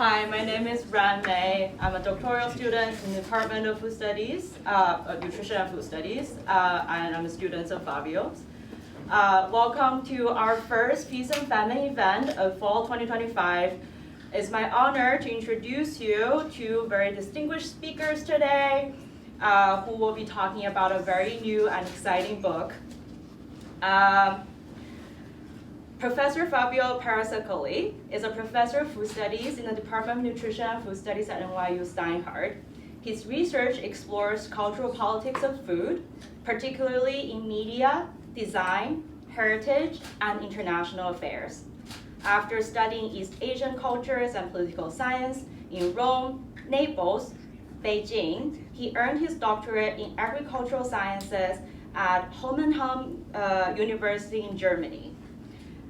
Hi, my name is Ran Mei. I'm a doctoral student in the Department of Food Studies, Nutrition and Food Studies, and I'm a student of Fabio's. Welcome to our first Feast and Famine event of Fall 2025. It's my honor to introduce you to very distinguished speakers today who will be talking about a very new and exciting book. Professor Fabio Parasecoli is a professor of food studies in the Department of Nutrition and Food Studies at NYU Steinhardt. His research explores cultural politics of food, particularly in media, design, heritage, and international affairs. After studying East Asian cultures and political science in Rome, Naples, Beijing, he earned his doctorate in agricultural sciences at Hohenheim University in Germany.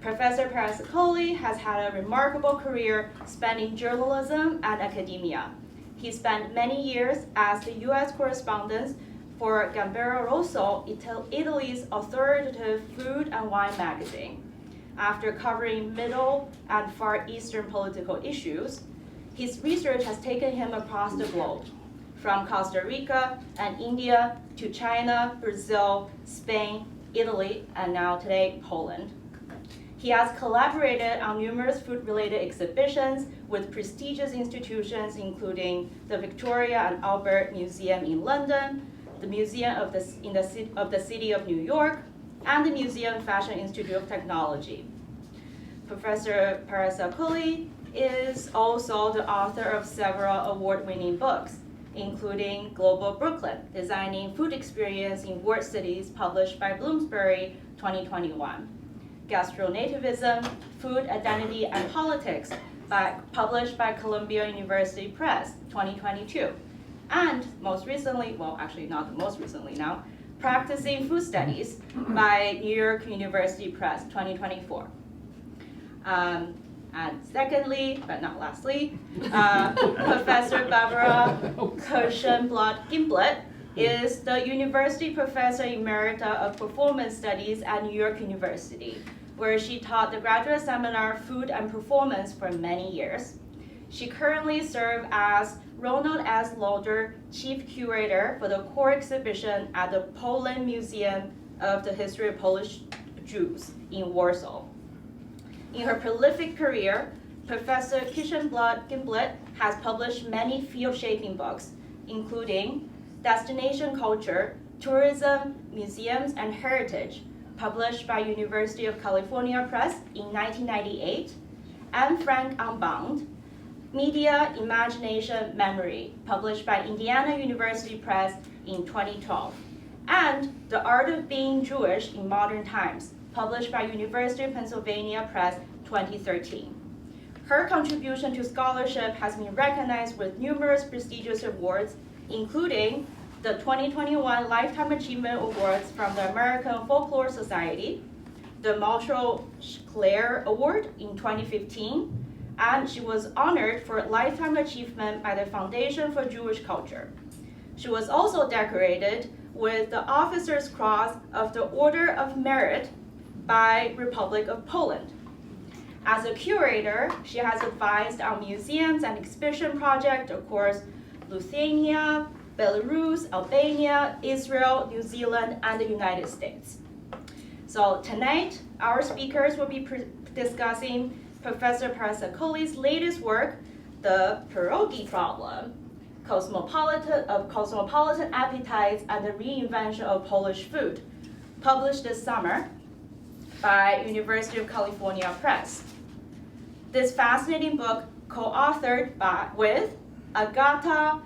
Professor Parasecoli has had a remarkable career spanning journalism and academia. He spent many years as the U.S. correspondent for Gambero Rosso, Italy's authoritative food and wine magazine. After covering Middle and Far Eastern political issues, his research has taken him across the globe, from Costa Rica and India to China, Brazil, Spain, Italy, and now today, Poland. He has collaborated on numerous food-related exhibitions with prestigious institutions including the Victoria and Albert Museum in London, the Museum of the City of New York, and the Museum Fashion Institute of Technology. Professor Parasecoli is also the author of several award-winning books, including Global Brooklyn, Designing Food Experience in World Cities, published by Bloomsbury 2021. Gastronativism, Food, Identity, and Politics, published by Columbia University Press, 2022. And most recently, well, actually not the most recently now, Practicing Food Studies by New York University Press, 2024. And secondly, but not lastly, Professor Barbara Kirshenblatt-Gimblett is the University Professor Emerita of Performance Studies at New York University, where she taught the graduate seminar Food and Performance for many years. She currently serves as Ronald S. Lauder Chief Curator for the core exhibition at the POLIN Museum of the History of Polish Jews in Warsaw. In her prolific career, Professor Kirshenblatt-Gimblett has published many field-shaping books, including Destination Culture, Tourism, Museums, and Heritage, published by University of California Press in 1998, and Frank Unbound, Media, Imagination, Memory, published by Indiana University Press in 2012, and The Art of Being Jewish in Modern Times, published by University of Pennsylvania Press 2013. Her contribution to scholarship has been recognized with numerous prestigious awards, including the 2021 Lifetime Achievement Awards from the American Folklore Society, the Marshall Clare Award in 2015, and she was honored for Lifetime Achievement by the Foundation for Jewish Culture. She was also decorated with the Officer's Cross of the Order of Merit by Republic of Poland. As a curator, she has advised on museums and exhibition projects across Lithuania, Belarus, Albania, Israel, New Zealand, and the United States. So tonight, our speakers will be discussing Professor Parasecoli's latest work, The Pierogi Problem, Cosmopolitan Appetites and the Reinvention of Polish Food, published this summer by University of California Press. This fascinating book, co-authored with Agata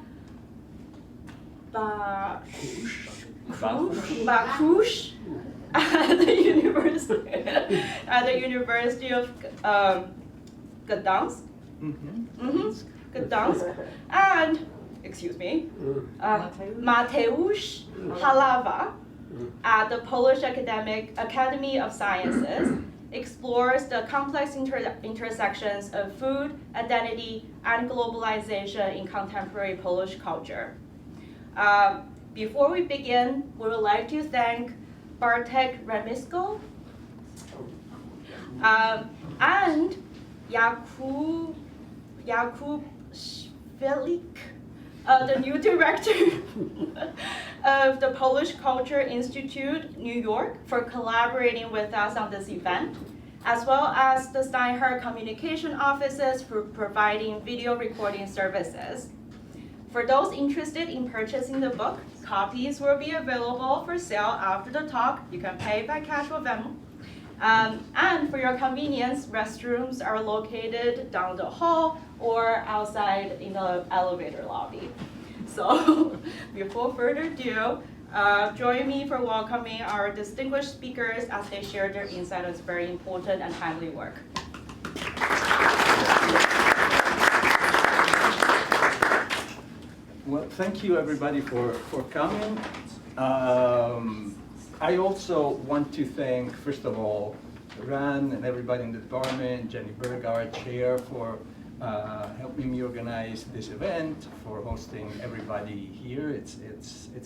Bakush at the University of Gdansk, and Mateusz Halawa at the Polish Academy of Sciences, explores the complex intersections of food, identity, and globalization in contemporary Polish culture. Before we begin, we would like to thank Bartek Remisko and Jakub Szwelik, the new director of the Polish Culture Institute, New York, for collaborating with us on this event, as well as the Steinhardt Communication Offices for providing video recording services. For those interested in purchasing the book, copies will be available for sale after the talk. You can pay by cash or Venmo. And for your convenience, restrooms are located down the hall or outside in the elevator lobby. So before further ado, join me for welcoming our distinguished speakers as they share their insight on this very important and timely work. Well, thank you everybody for coming. I also want to thank, first of all, Ran and everybody in the department, Jenny Berg, our chair, for helping me organize this event, for hosting everybody here. It's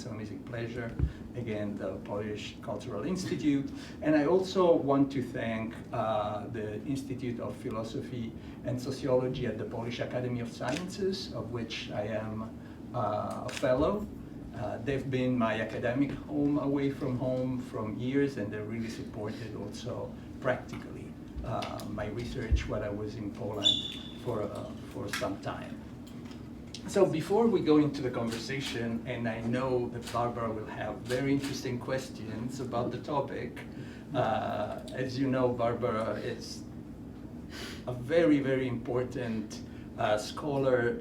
an amazing pleasure. Again, the Polish Cultural Institute. And I also want to thank the Institute of Philosophy and Sociology at the Polish Academy of Sciences, of which I am a fellow. They've been my academic home away from home from years, and they really supported also practically my research when I was in Poland for some time. So before we go into the conversation, and I know that Barbara will have very interesting questions about the topic, as you know, Barbara is a very, very important scholar.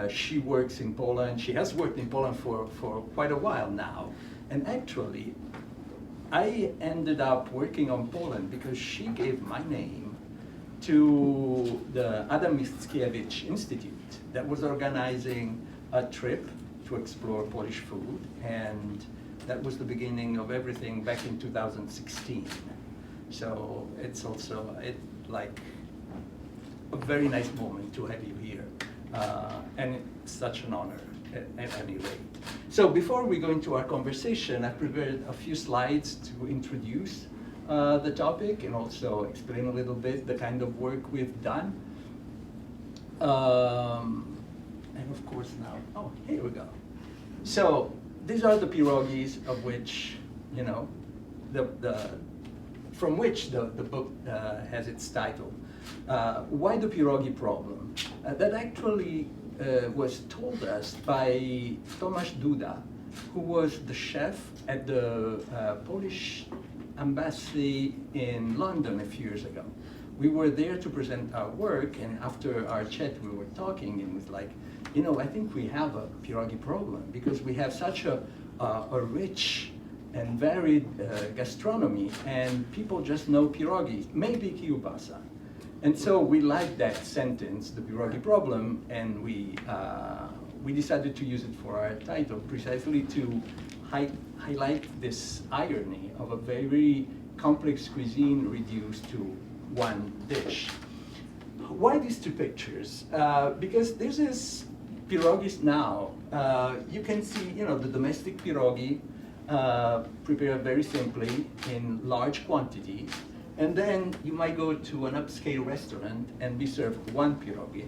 She works in Poland. She has worked in Poland for quite a while now. And actually, I ended up working on Poland because she gave my name to the Adam Mickiewicz Institute that was organizing a trip to explore Polish food. And that was the beginning of everything back in 2016. So it's also like a very nice moment to have you here. And it's such an honor at any rate. So before we go into our conversation, I've prepared a few slides to introduce the topic and also explain a little bit the kind of work we've done. And of course now, oh, here we go. So these are the pierogis of which, you know, from which the book has its title. Why the pierogi problem? That actually was told us by Tomasz Duda, who was the chef at the Polish embassy in London a few years ago. We were there to present our work, and after our chat we were talking, and it was like, you know, I think we have a pierogi problem because we have such a rich and varied gastronomy, and people just know pierogi, maybe kiełbasa. And so we liked that sentence, the pierogi problem, and we decided to use it for our title, precisely to highlight this irony of a very complex cuisine reduced to one dish. Why these two pictures? Because this is pierogis now. You can see, you know, the domestic pierogi prepared very simply in large quantities. And then you might go to an upscale restaurant and be served one pierogi,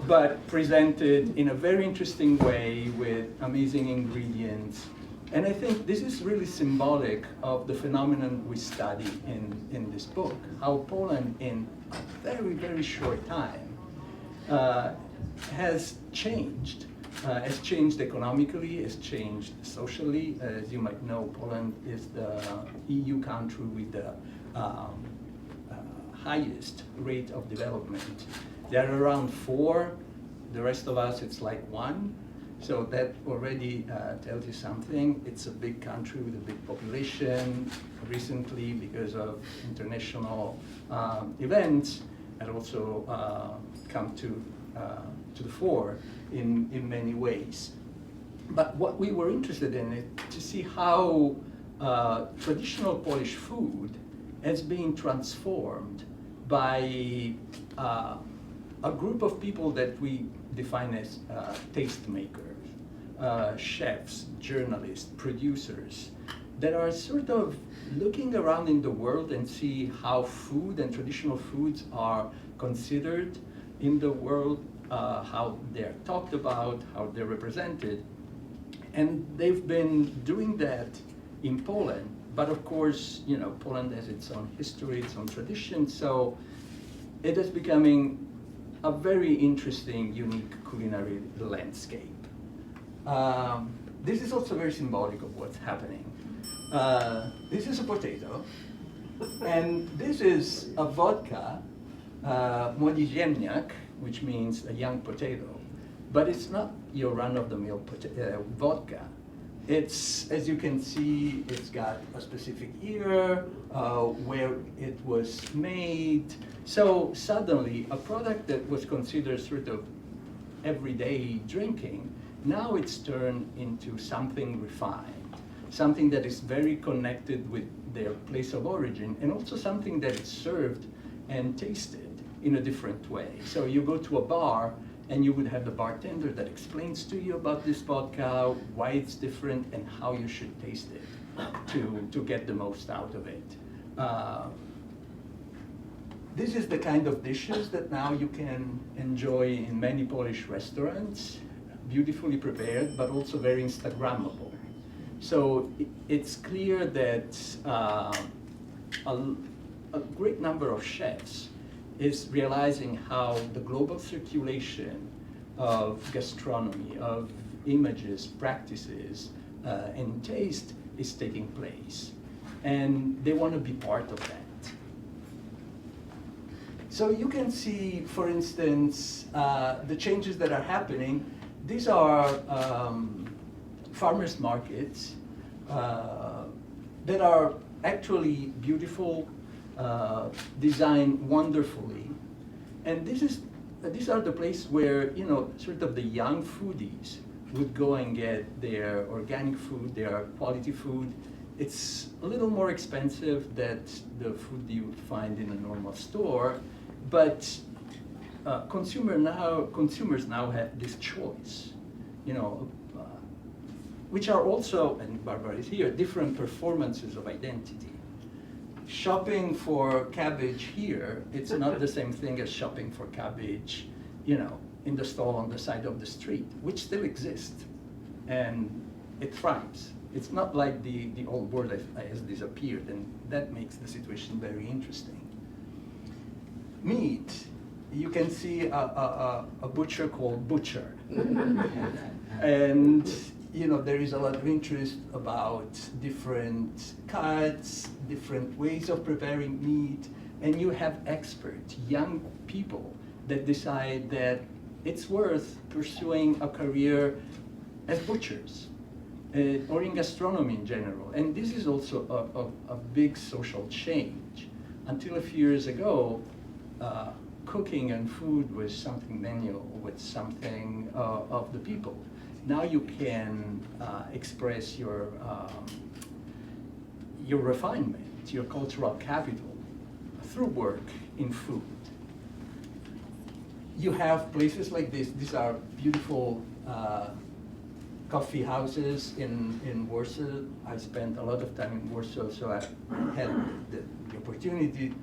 but presented in a very interesting way with amazing ingredients. And I think this is really symbolic of the phenomenon we study in this book, how Poland in a very, very short time has changed economically, has changed socially. As you might know, Poland is the EU country with the highest rate of development. They're around 4, the rest of us it's like 1. So that already tells you something. It's a big country with a big population. Recently, because of international events, and also come to the fore in many ways. But what we were interested in is to see how traditional Polish food has been transformed by a group of people that we define as tastemakers, chefs, journalists, producers, that are sort of looking around in the world and see how food and traditional foods are considered in the world, how they're talked about, how they're represented. And they've been doing that in Poland, but of course, you know, Poland has its own history, its own tradition, so it is becoming a very interesting, unique culinary landscape. This is also very symbolic of what's happening. This is a potato, and this is a vodka, młody ziemniak, which means a young potato. But it's not your run-of-the-mill vodka. It's, as you can see, it's got a specific year, where it was made. So suddenly, a product that was considered sort of everyday drinking, now it's turned into something refined, something that is very connected with their place of origin, and also something that is served and tasted in a different way. So you go to a bar, and you would have the bartender that explains to you about this vodka, why it's different, and how you should taste it to get the most out of it. This is the kind of dishes that now you can enjoy in many Polish restaurants, beautifully prepared, but also very Instagrammable. So it's clear that a great number of chefs is realizing how the global circulation of gastronomy, of images, practices, and taste is taking place. And they want to be part of that. So you can see, for instance, the changes that are happening. These are farmers' markets that are actually beautiful, designed wonderfully, and these are the places where, you know, sort of the young foodies would go and get their organic food, their quality food. It's a little more expensive than the food you would find in a normal store, but consumers now have this choice, you know, which are also, and Barbara is here, different performances of identity. Shopping for cabbage here, it's not the same thing as shopping for cabbage, you know, in the stall on the side of the street, which still exists, and it thrives. It's not like the old world has disappeared, and that makes the situation very interesting. Meat, you can see a butcher called Butcher. And you know, there is a lot of interest about different cuts, different ways of preparing meat, and you have experts, young people, that decide that it's worth pursuing a career as butchers, or in gastronomy in general. And this is also a big social change. Until a few years ago, cooking and food was something manual, was something of the people. Now you can express your refinement, your cultural capital, through work in food. You have places like this. These are beautiful coffee houses in Warsaw. I spent a lot of time in Warsaw, so I had the opportunity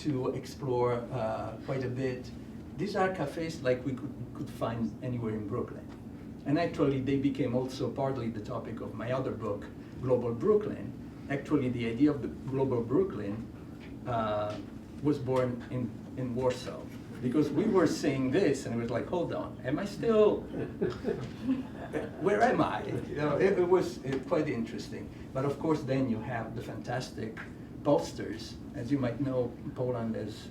to explore quite a bit. These are cafes like we could find anywhere in Brooklyn. And actually, they became also partly the topic of my other book, Global Brooklyn. Actually, the idea of the Global Brooklyn was born in Warsaw, because we were seeing this, and it was like, hold on, am I still, where am I? You know, it was quite interesting. But of course, then you have the fantastic posters. As you might know, Poland has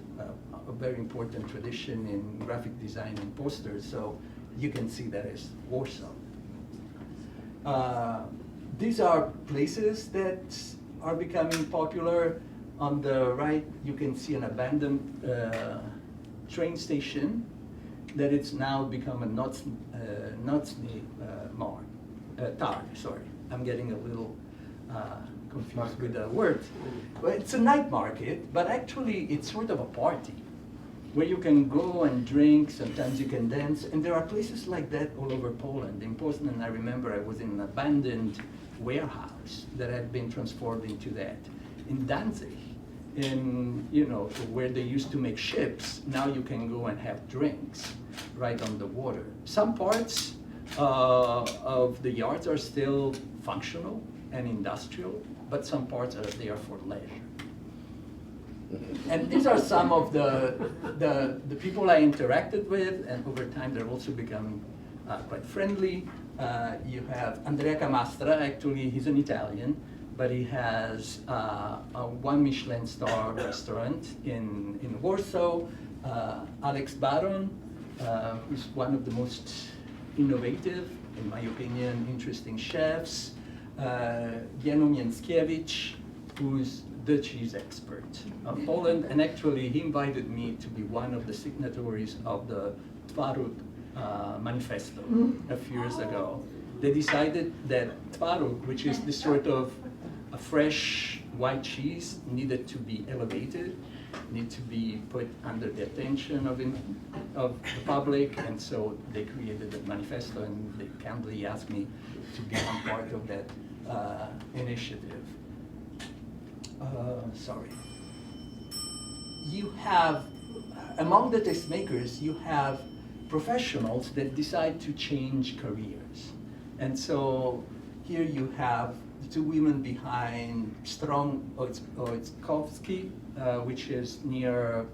a very important tradition in graphic design and posters, so you can see that as Warsaw. These are places that are becoming popular. On the right, you can see an abandoned train station that it's now become a Nocny Targ. Sorry, I'm getting a little confused with the word. Well, it's a night market, but actually it's sort of a party where you can go and drink, sometimes you can dance, and there are places like that all over Poland. In Poznan, I remember I was in an abandoned warehouse that had been transformed into that. In Danzig, in, you know, where they used to make ships, now you can go and have drinks right on the water. Some parts of the yards are still functional and industrial, but some parts are there for leisure. And these are some of the people I interacted with, and over time they're also becoming quite friendly. You have Andrea Camastra. Actually he's an Italian, but he has a 1 Michelin star restaurant in Warsaw. Alex Baron, who's one of the most innovative, in my opinion, interesting chefs. Jano Mięckiewicz, who's the cheese expert of Poland, and actually he invited me to be one of the signatories of the Twaróg manifesto a few years ago. They decided that Twaróg, which is this sort of a fresh white cheese, needed to be elevated, need to be put under the attention of the public, and so they created a manifesto, and they kindly asked me to become part of that initiative. Sorry. You have, among the tastemakers, you have professionals that decide to change careers. And so here you have the two women behind Strong Oitzkowski, which is near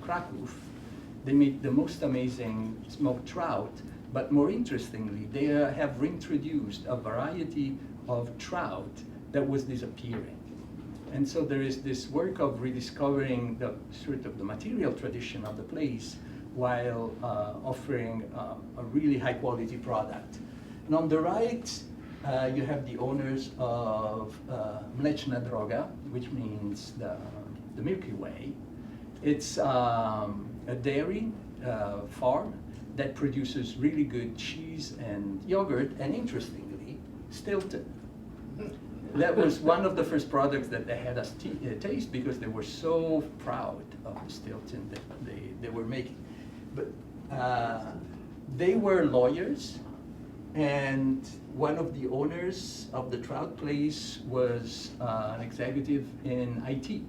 Kraków. They make the most amazing smoked trout, but more interestingly, they have reintroduced a variety of trout that was disappearing. And so there is this work of rediscovering the sort of the material tradition of the place while offering a really high quality product. And on the right, you have the owners of Mleczna Droga, which means the Milky Way. It's a dairy farm that produces really good cheese and yogurt, and interestingly, Stilton. That was one of the first products that they had us taste, because they were so proud of the Stilton that they were making. But they were lawyers, and one of the owners of the trout place was an executive in IT.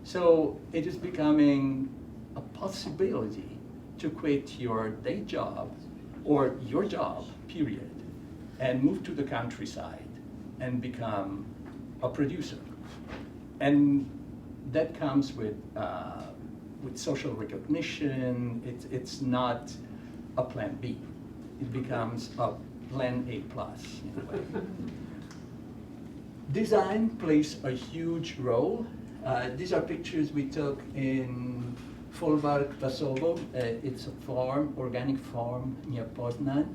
So it is becoming a possibility to quit your day job, or your job, period, and move to the countryside and become a producer. And that comes with social recognition. It's not a plan B. It becomes a plan A plus in a way. Design plays a huge role. These are pictures we took in Folwark, Pasowo. It's a farm, organic farm near Poznan.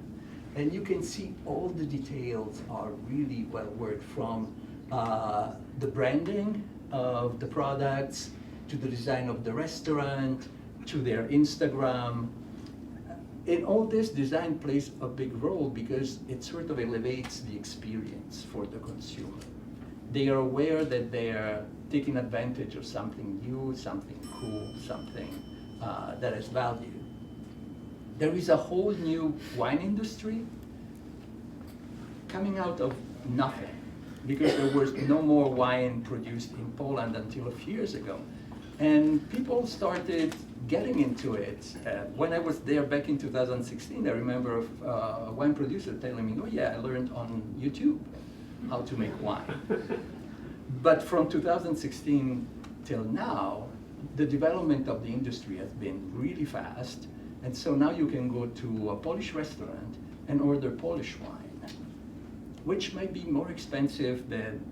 And you can see all the details are really well worked, from the branding of the products, to the design of the restaurant, to their Instagram. In all this, design plays a big role because it sort of elevates the experience for the consumer. They are aware that they are taking advantage of something new, something cool, something that has value. There is a whole new wine industry coming out of nothing, because there was no more wine produced in Poland until a few years ago. And people started getting into it. When I was there back in 2016, I remember a wine producer telling me, oh yeah, I learned on YouTube how to make wine. But from 2016 till now, the development of the industry has been really fast. And so now you can go to a Polish restaurant and order Polish wine, which might be more expensive than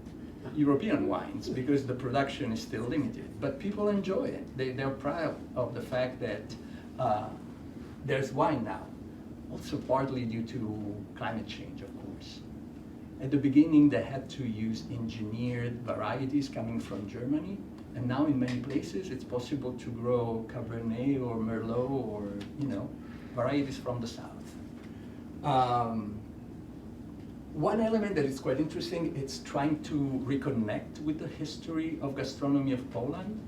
European wines because the production is still limited. But people enjoy it. They're proud of the fact that there's wine now. Also partly due to climate change, of course. At the beginning, they had to use engineered varieties coming from Germany. And now in many places, it's possible to grow Cabernet or Merlot or, varieties from the south. One element that is quite interesting, it's trying to reconnect with the history of gastronomy of Poland.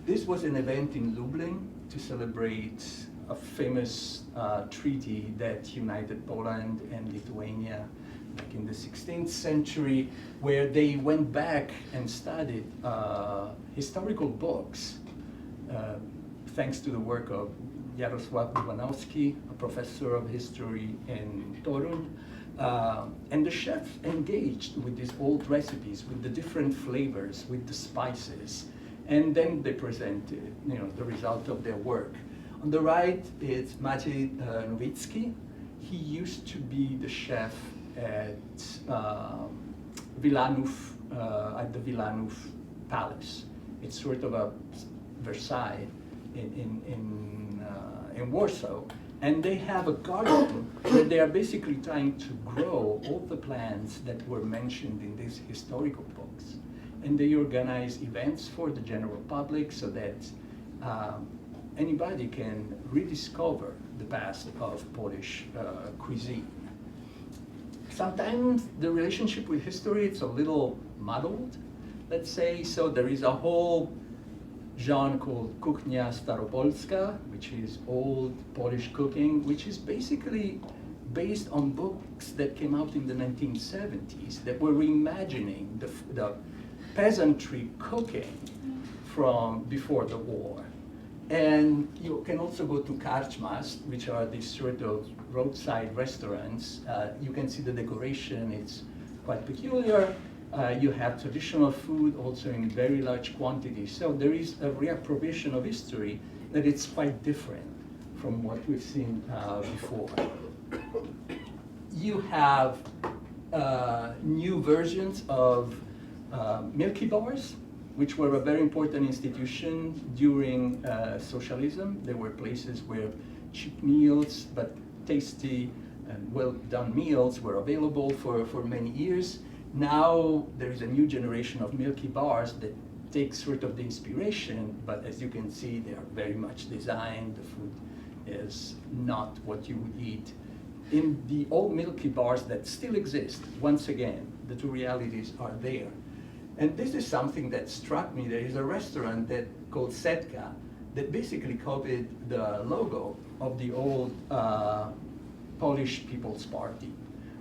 This was an event in Lublin to celebrate a famous treaty that united Poland and Lithuania like in the 16th century, where they went back and studied historical books, thanks to the work of Jarosław Iwanowski, a professor of history in Torun. And the chefs engaged with these old recipes, with the different flavors, with the spices, and then they presented, the result of their work. On the right is Maciej Nowicki. He used to be the chef at Wilanów, at the Wilanów Palace. It's sort of a Versailles in Warsaw. And they have a garden where they are basically trying to grow all the plants that were mentioned in these historical books. And they organize events for the general public so that anybody can rediscover the past of Polish cuisine. Sometimes the relationship with history is a little muddled, let's say. So there is a whole genre called Kuchnia Staropolska, which is old Polish cooking, which is basically based on books that came out in the 1970s that were reimagining the peasantry cooking from before the war. And you can also go to karczmas, which are these sort of roadside restaurants. You can see the decoration, it's quite peculiar. You have traditional food also in very large quantities. So there is a reappropriation of history that is quite different from what we've seen before. You have new versions of milky bars, which were a very important institution during socialism. There were places where cheap meals, but tasty and well-done meals were available for many years. Now there is a new generation of milky bars that take sort of the inspiration, but as you can see, they are very much designed. The food is not what you would eat. In the old milky bars that still exist, once again, the two realities are there. And this is something that struck me. There is a restaurant called Setka that basically copied the logo of the old Polish People's Party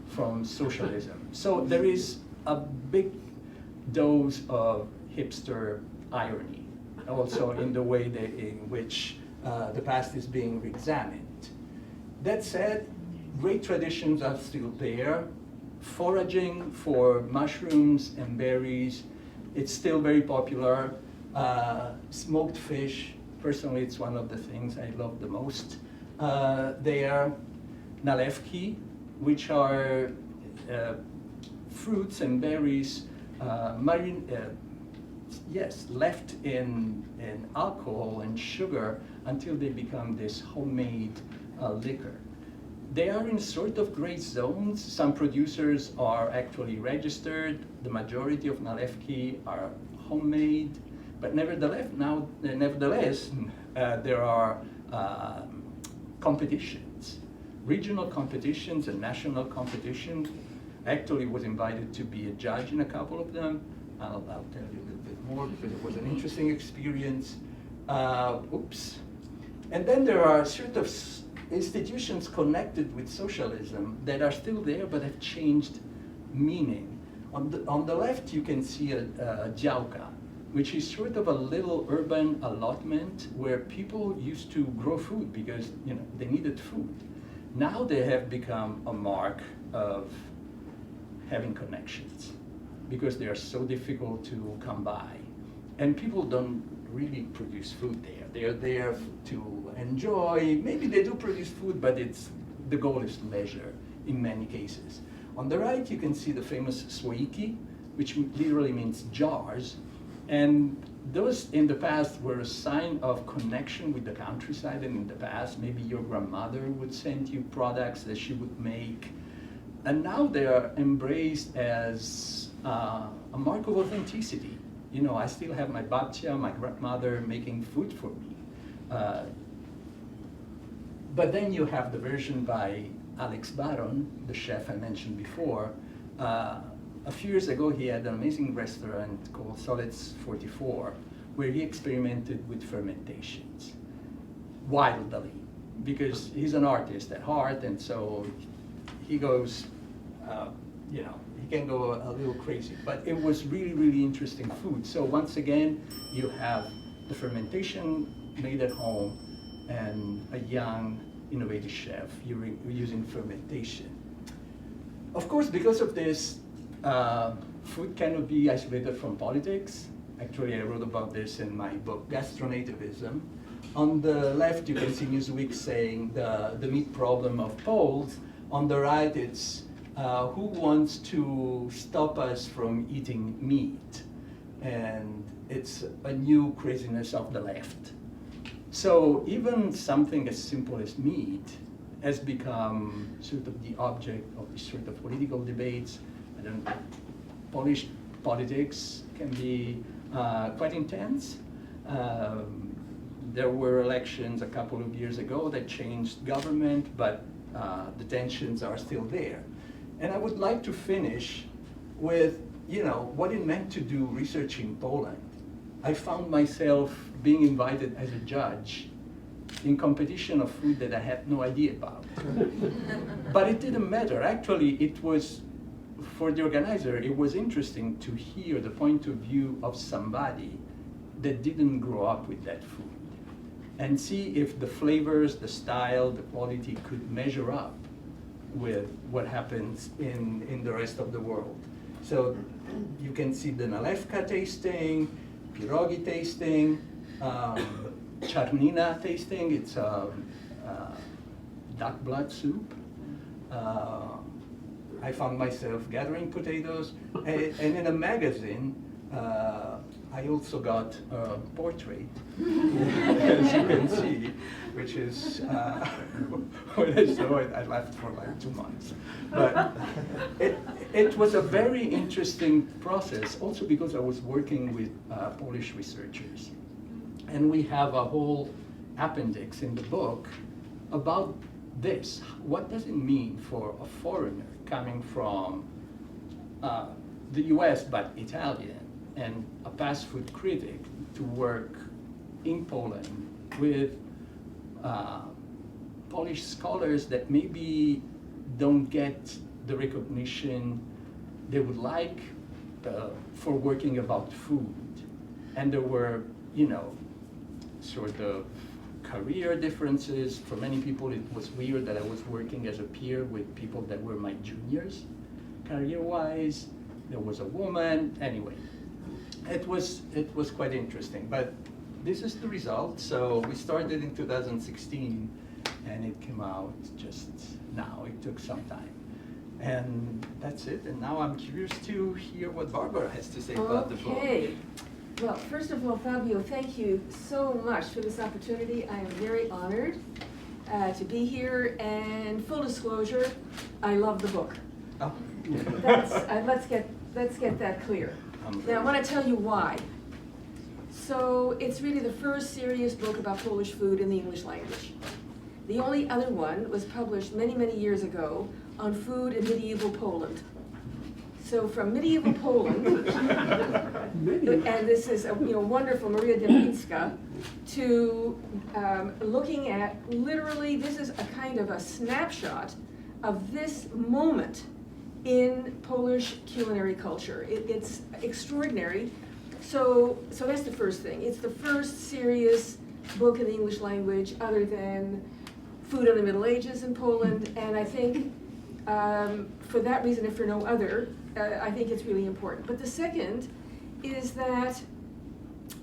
from socialism. So there is a big dose of hipster irony, also in the way in which the past is being re-examined. That said, great traditions are still there. Foraging for mushrooms and berries, it's still very popular. Smoked fish, personally, it's one of the things I love the most. There, nalewki, which are fruits and berries left in alcohol and sugar until they become this homemade liquor. They are in sort of gray zones. Some producers are actually registered. The majority of nalewki are homemade, but nevertheless, there are competitions, regional competitions and national competitions. I actually was invited to be a judge in a couple of them. I'll tell you a little bit more because it was an interesting experience. And then there are sort of institutions connected with socialism that are still there but have changed meaning. On the left you can see a działka, which is sort of a little urban allotment where people used to grow food because they needed food. Now they have become a mark of having connections because they are so difficult to come by. And people don't really produce food there. They are there to enjoy. Maybe they do produce food, but the goal is leisure in many cases. On the right, you can see the famous słoiki, which literally means jars. And those in the past were a sign of connection with the countryside. And in the past, maybe your grandmother would send you products that she would make. And now they are embraced as a mark of authenticity. I still have my babcia, my grandmother, making food for me. But then you have the version by Alex Baron, the chef I mentioned before. A few years ago, he had an amazing restaurant called Solec 44, where he experimented with fermentations wildly, because he's an artist at heart, and so he goes you know, he can go a little crazy. But it was really, really interesting food. So once again, you have the fermentation made at home and a young, innovative chef using fermentation. Of course, because of this, food cannot be isolated from politics. Actually, I wrote about this in my book, Gastronativism. On the left, you can see Newsweek saying the meat problem of Poles. On the right, it's who wants to stop us from eating meat? And it's a new craziness of the left. So even something as simple as meat has become sort of the object of these sort of political debates. I don't know, Polish politics can be quite intense. There were elections a couple of years ago that changed government, but the tensions are still there. And I would like to finish with, you know, what it meant to do research in Poland. I found myself being invited as a judge in competition of food that I had no idea about. But it didn't matter. Actually, it was, for the organizer, it was interesting to hear the point of view of somebody that didn't grow up with that food and see if the flavors, the style, the quality could measure up with what happens in the rest of the world. So you can see the nalewka tasting, pierogi tasting, czarnina tasting. It's duck blood soup. I found myself gathering potatoes, and in a magazine, I also got a portrait, as you can see, which is, when I saw it, I laughed for like 2 months. But it was a very interesting process, also because I was working with Polish researchers. And we have a whole appendix in the book about this. What does it mean for a foreigner coming from the US, but Italian, and a fast food critic to work in Poland with Polish scholars that maybe don't get the recognition they would like for working about food. And there were, you know, sort of career differences. For many people, it was weird that I was working as a peer with people that were my juniors, career-wise. There was a woman, anyway. It was quite interesting, but this is the result. So we started in 2016, and it came out just now. It took some time. And that's it, and now I'm curious to hear what Barbara has to say about the book. Okay. Well, first of all, Fabio, thank you so much for this opportunity. I am very honored to be here, and full disclosure, I love the book. Oh. Let's get that clear. Now, I want to tell you why. So, it's really the first serious book about Polish food in the English language. The only other one was published many, many years ago on food in medieval Poland. So from medieval Poland, and this is a wonderful Maria Dębicka, to looking at literally, this is a kind of a snapshot of this moment in Polish culinary culture. It's extraordinary. So that's the first thing. It's the first serious book in the English language other than Food of the Middle Ages in Poland, and I think for that reason, if for no other, I think it's really important. But the second is that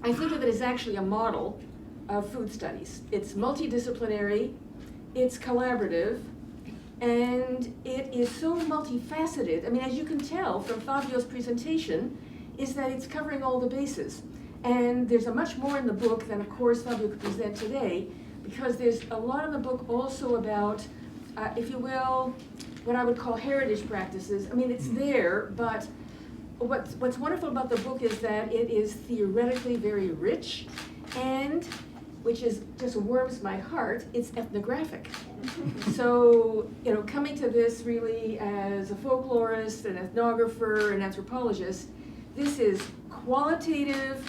I think of it as actually a model of food studies. It's multidisciplinary, it's collaborative, and it is so multifaceted. I mean, as you can tell from Fabio's presentation, is that it's covering all the bases. And there's a much more in the book than, of course, Fabio could present today, because there's a lot in the book also about, if you will, what I would call heritage practices. I mean, it's there, but what's wonderful about the book is that it is theoretically very rich, and, which is just warms my heart, it's ethnographic. So, coming to this really as a folklorist, an ethnographer, an anthropologist, this is qualitative,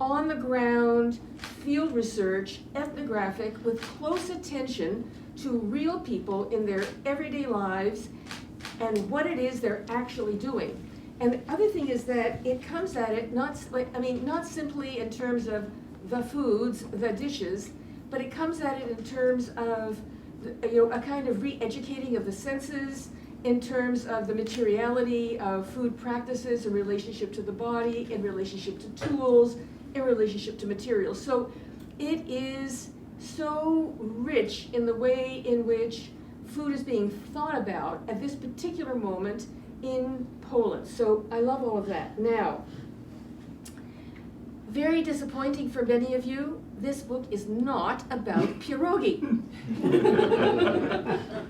on the ground, field research, ethnographic, with close attention to real people in their everyday lives, and what it is they're actually doing. And the other thing is that it comes at it not simply in terms of the foods, the dishes, but it comes at it in terms of a kind of re-educating of the senses, in terms of the materiality of food practices in relationship to the body, in relationship to tools, in relationship to materials. So it is so rich in the way in which food is being thought about at this particular moment in Poland. So I love all of that. Now, very disappointing for many of you, this book is not about pierogi.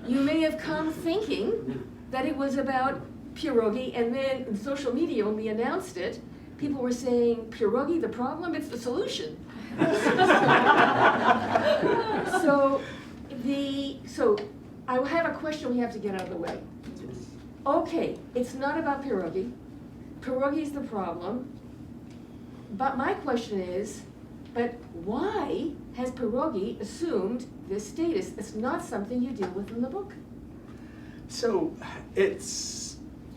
You may have come thinking that it was about pierogi, and then in social media when we announced it, people were saying, pierogi the problem, it's the solution. So I have a question we have to get out of the way. Okay, it's not about pierogi. Pierogi is the problem. But my question is, but why has pierogi assumed this status? It's not something you deal with in the book. So it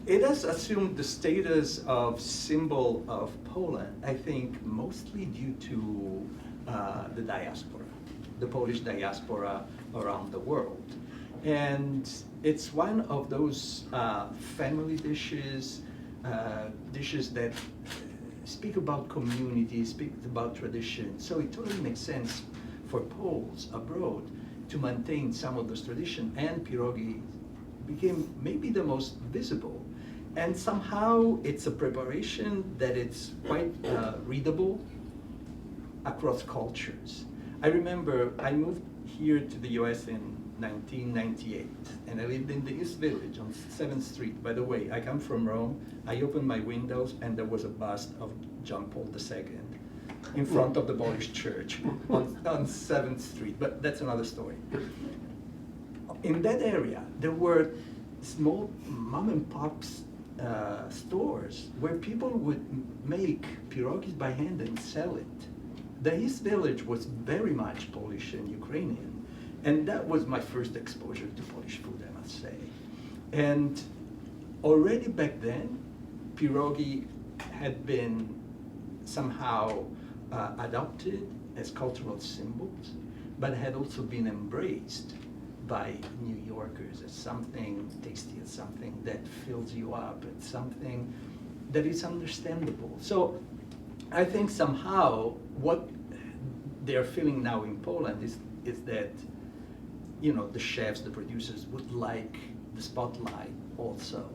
has assumed the status of symbol of Poland, I think mostly due to the diaspora, the Polish diaspora around the world. And it's one of those family dishes, dishes that speak about community, speak about tradition. So it totally makes sense for Poles abroad to maintain some of those traditions, and pierogi became maybe the most visible. And somehow it's a preparation that it's quite readable across cultures. I remember I moved here to the US in 1998, and I lived in the East Village on 7th Street. By the way, I come from Rome. I opened my windows and there was a bust of John Paul II in front of the Polish church on 7th Street, but that's another story. In that area, there were small mom and pop stores where people would make pierogis by hand and sell it. The East Village was very much Polish and Ukrainian. And that was my first exposure to Polish food, I must say. And already back then, pierogi had been somehow adopted as cultural symbols, but had also been embraced by New Yorkers as something tasty, as something that fills you up, as something that is understandable. So I think somehow what they're feeling now in Poland is that, you know, the chefs, the producers would like the spotlight also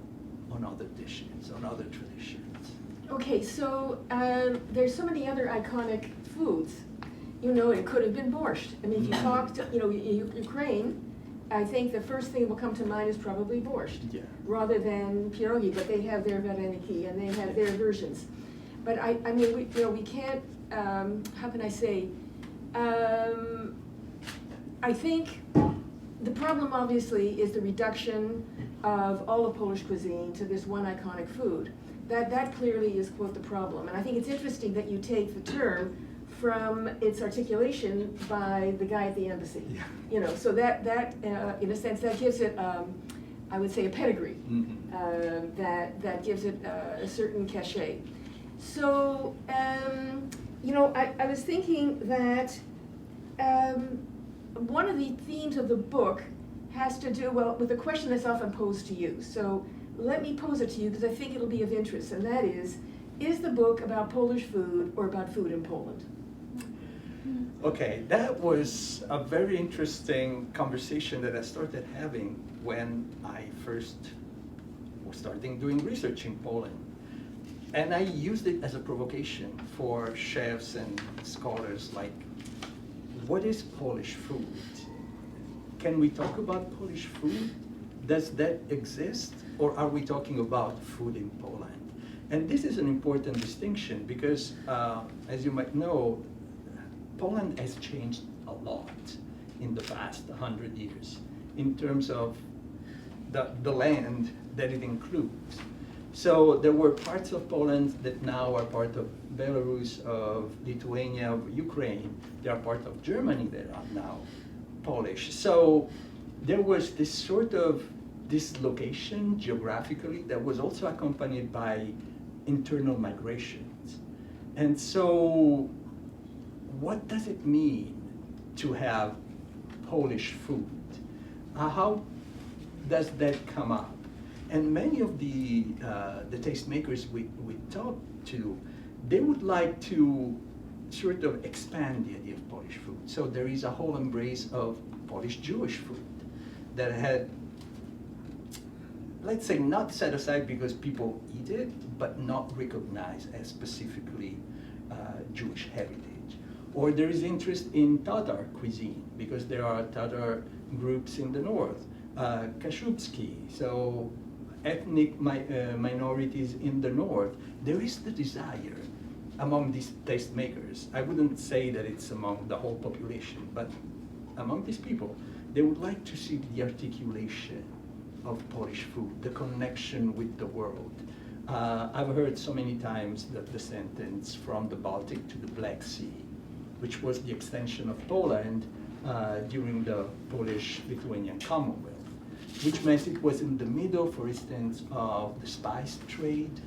on other dishes, on other traditions. Okay, so there's so many other iconic foods. You know, it could have been borscht. I mean, if you talked, you know, Ukraine, I think the first thing that will come to mind is probably borscht, rather than pierogi, but they have their vareniki and they have their versions. But I mean, we can't, how can I say, I think the problem obviously is the reduction of all of Polish cuisine to this one iconic food. That clearly is, quote, the problem. And I think it's interesting that you take the term from its articulation by the guy at the embassy. Yeah. You know, so that in a sense, that gives it, I would say, a pedigree. Mm-hmm. That gives it a certain cachet. So, you know, I was thinking that one of the themes of the book has to do, well, with a question that's often posed to you. So let me pose it to you because I think it'll be of interest, and that is the book about Polish food or about food in Poland? Okay, that was a very interesting conversation that I started having when I first was starting doing research in Poland. And I used it as a provocation for chefs and scholars, like, what is Polish food? Can we talk about Polish food? Does that exist? Or are we talking about food in Poland? And this is an important distinction because, as you might know, Poland has changed a lot in the past 100 years in terms of the land that it includes. So there were parts of Poland that now are part of Belarus, of Lithuania, of Ukraine. They are part of Germany that are now Polish. So there was this sort of this location geographically that was also accompanied by internal migrations. And so what does it mean to have Polish food? How does that come up? And many of the tastemakers we talked to, they would like to sort of expand the idea of Polish food. So there is a whole embrace of Polish Jewish food that had, let's say, not set aside because people eat it, but not recognized as specifically Jewish heritage. Or there is interest in Tatar cuisine because there are Tatar groups in the north, Kashubski, so ethnic minorities in the north. There is the desire among these tastemakers. I wouldn't say that it's among the whole population, but among these people, they would like to see the articulation of Polish food, the connection with the world. I've heard so many times that the sentence from the Baltic to the Black Sea, which was the extension of Poland during the Polish-Lithuanian Commonwealth, which meant it was in the middle, for instance, of the spice trade.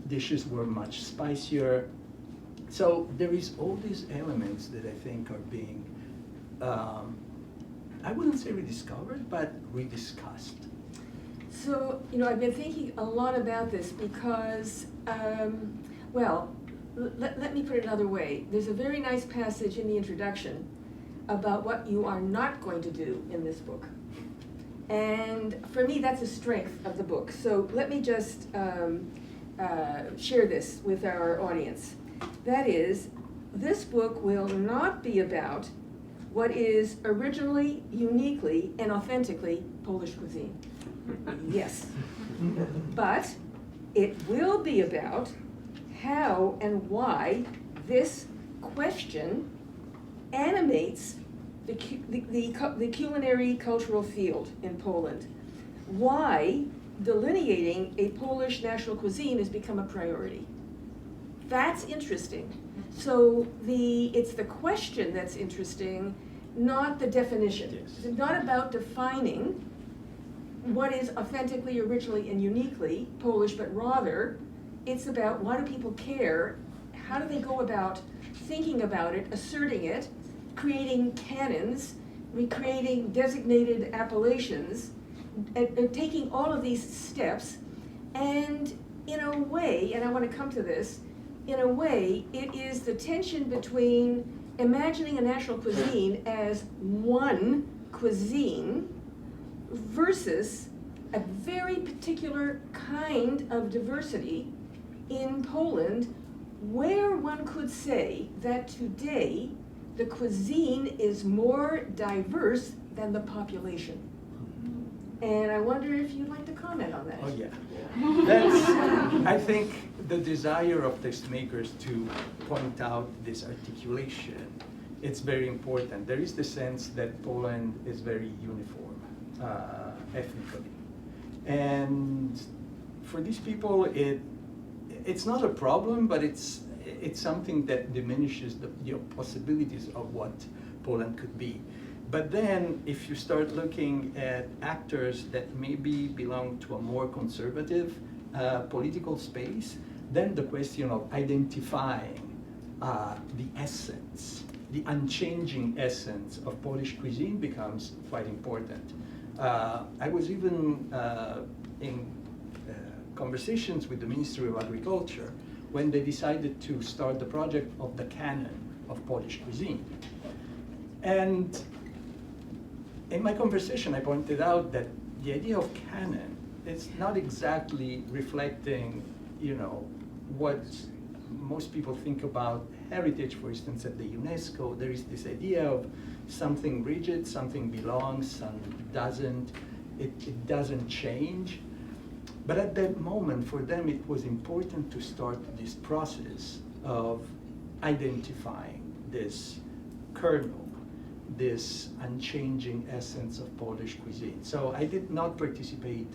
Dishes were much spicier. So there is all these elements that I think are being, I wouldn't say rediscovered, but rediscussed. So, I've been thinking a lot about this because, let me put it another way. There's a very nice passage in the introduction about what you are not going to do in this book. And for me, that's a strength of the book. So let me just share this with our audience. That is, this book will not be about what is originally, uniquely, and authentically Polish cuisine. Yes. But it will be about how and why this question animates the culinary cultural field in Poland. Why delineating a Polish national cuisine has become a priority. That's interesting. So it's the question that's interesting, not the definition. Yes. It's not about defining what is authentically, originally, and uniquely Polish, but rather it's about why do people care, how do they go about thinking about it, asserting it, creating canons, recreating designated appellations, and taking all of these steps, and in a way, and I want to come to this, in a way, it is the tension between imagining a national cuisine as one cuisine versus a very particular kind of diversity in Poland, where one could say that today the cuisine is more diverse than the population. And I wonder if you'd like to comment on that. Oh yeah, that's, I think, the desire of tastemakers to point out this articulation. It's very important. There is the sense that Poland is very uniform ethnically. And for these people, it's not a problem, but it's something that diminishes the possibilities of what Poland could be. But then, if you start looking at actors that maybe belong to a more conservative political space, then the question of identifying the essence, the unchanging essence of Polish cuisine becomes quite important. I was even in conversations with the Ministry of Agriculture when they decided to start the project of the canon of Polish cuisine. And in my conversation, I pointed out that the idea of canon is not exactly reflecting, what most people think about heritage. For instance, at the UNESCO, there is this idea of something rigid, something belongs, some doesn't. It doesn't change. But at that moment, for them, it was important to start this process of identifying this kernel, this unchanging essence of Polish cuisine. So I did not participate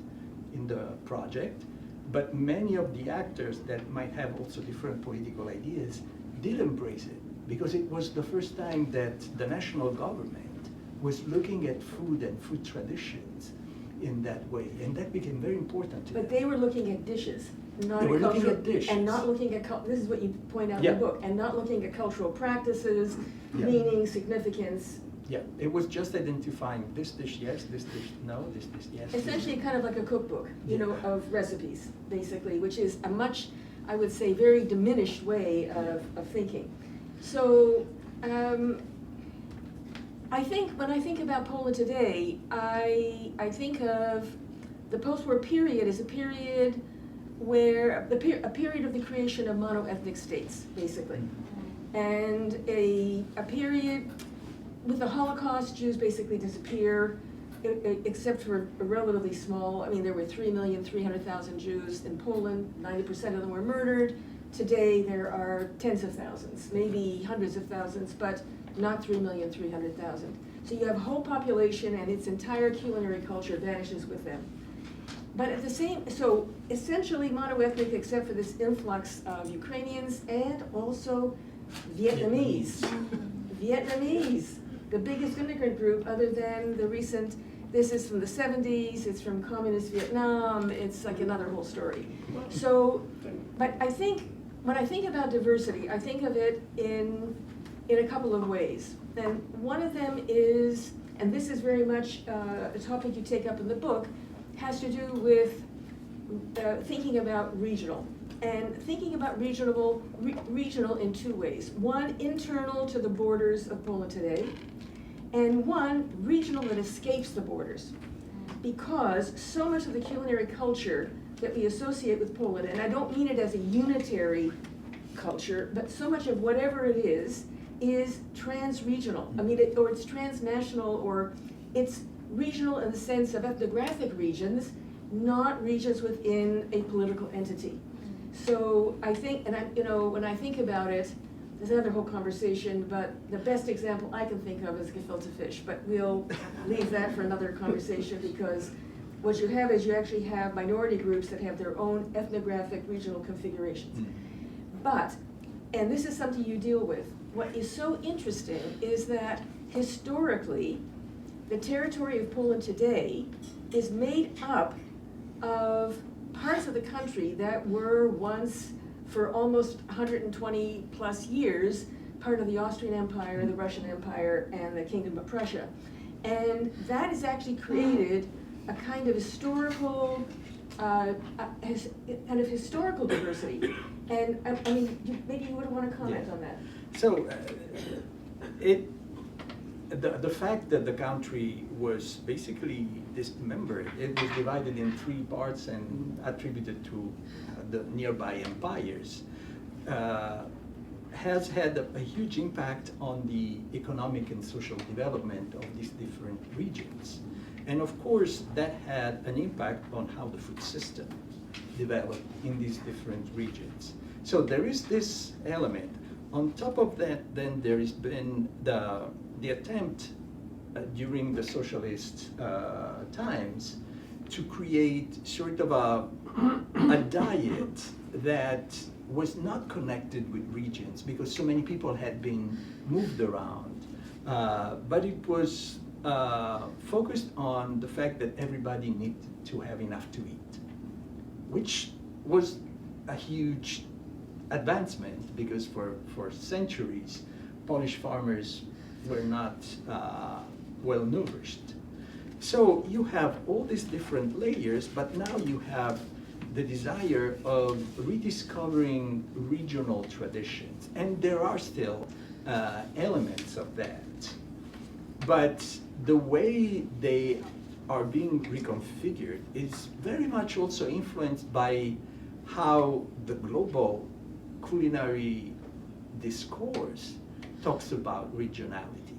in the project, but many of the actors that might have also different political ideas did embrace it, because it was the first time that the national government was looking at food and food traditions in that way, and that became very important to them. But they were looking at dishes, not They were looking cultural, at dishes. and not looking at, this is what you point out in Yeah. the book, and not looking at cultural practices, Yeah. meaning, significance. Yeah, it was just identifying this dish yes, this dish no, this dish yes. Essentially kind of like a cookbook, you Yeah. know, of recipes, basically, which is a much, I would say, very diminished way of thinking. So, I think, when I think about Poland today, I think of the post-war period as a period where, a period of the creation of mono-ethnic states, basically. And a period, with the Holocaust, Jews basically disappear, except for a relatively small, I mean, there were 3,300,000 Jews in Poland, 90% of them were murdered. Today, there are tens of thousands, maybe hundreds of thousands, but not 3,300,000. So you have a whole population and its entire culinary culture vanishes with them. But at the same, so essentially mono-ethnic except for this influx of Ukrainians and also Vietnamese. Vietnamese, the biggest immigrant group other than the recent, this is from the 70s, it's from communist Vietnam, it's like another whole story. So, but I think, when I think about diversity, I think of it in a couple of ways. And one of them is, and this is very much a topic you take up in the book, has to do with thinking about regional. And thinking about regional in two ways. One, internal to the borders of Poland today, and one, regional that escapes the borders. Because so much of the culinary culture that we associate with Poland, and I don't mean it as a unitary culture, but so much of whatever it is trans-regional. I mean, or it's transnational, or it's regional in the sense of ethnographic regions, not regions within a political entity. So I think, and when I think about it, there's another whole conversation, but the best example I can think of is gefilte fish, but we'll leave that for another conversation, because what you have is you actually have minority groups that have their own ethnographic regional configurations. But, and this is something you deal with, what is so interesting is that historically, the territory of Poland today is made up of parts of the country that were once, for almost 120 plus years, part of the Austrian Empire, the Russian Empire, and the Kingdom of Prussia. And that has actually created a kind of historical, historical diversity. And I mean, maybe you would want to comment on that. So, the fact that the country was basically dismembered, it was divided in three parts and attributed to the nearby empires, has had a huge impact on the economic and social development of these different regions. And of course, that had an impact on how the food system developed in these different regions. So there is this element. On top of that, then there has been the attempt during the socialist times to create sort of a diet that was not connected with regions, because so many people had been moved around, but it was focused on the fact that everybody needed to have enough to eat, which was a huge advancement, because for centuries, Polish farmers were not well nourished. So you have all these different layers, but now you have the desire of rediscovering regional traditions. And there are still elements of that. But the way they are being reconfigured is very much also influenced by how the global culinary discourse talks about regionality.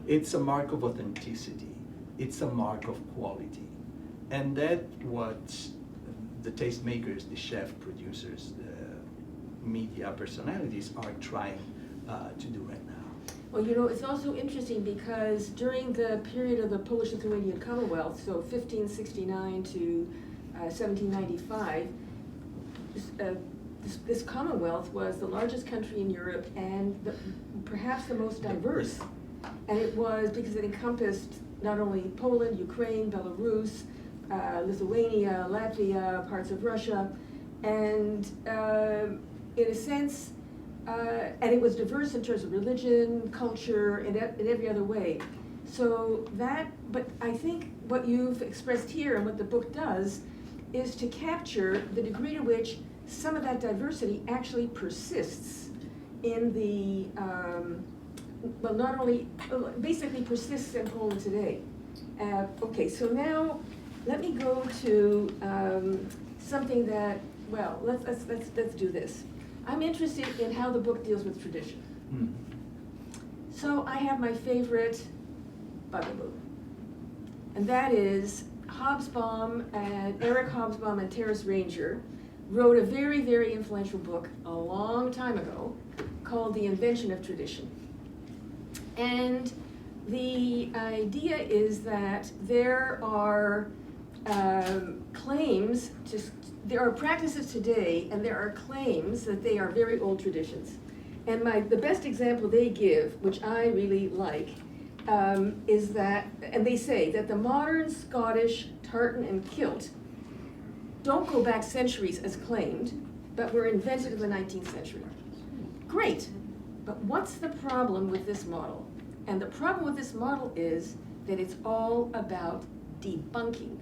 It's a mark of authenticity. It's a mark of quality. And that's what the tastemakers, the chef producers, the media personalities are trying to do right now. Well, you know, it's also interesting because during the period of the Polish-Lithuanian Commonwealth, so 1569 to 1795, this Commonwealth was the largest country in Europe and perhaps the most diverse. And it was because it encompassed not only Poland, Ukraine, Belarus, Lithuania, Latvia, parts of Russia, and in a sense, and it was diverse in terms of religion, culture, and in every other way. So that, but I think what you've expressed here and what the book does is to capture the degree to which some of that diversity actually persists in the, well, not only, basically persists in Poland today. Okay, so now let me go to something that, well, let's do this. I'm interested in how the book deals with tradition. So I have my favorite bugaboo, and that is Hobsbawm, and Eric Hobsbawm and Terence Ranger wrote a very, very influential book a long time ago called The Invention of Tradition. And the idea is that there are claims to, there are practices today, and there are claims that they are very old traditions. And the best example they give, which I really like, is that, and they say that the modern Scottish tartan and kilt don't go back centuries as claimed, but were invented in the 19th century. Great, but what's the problem with this model? And the problem with this model is that it's all about debunking.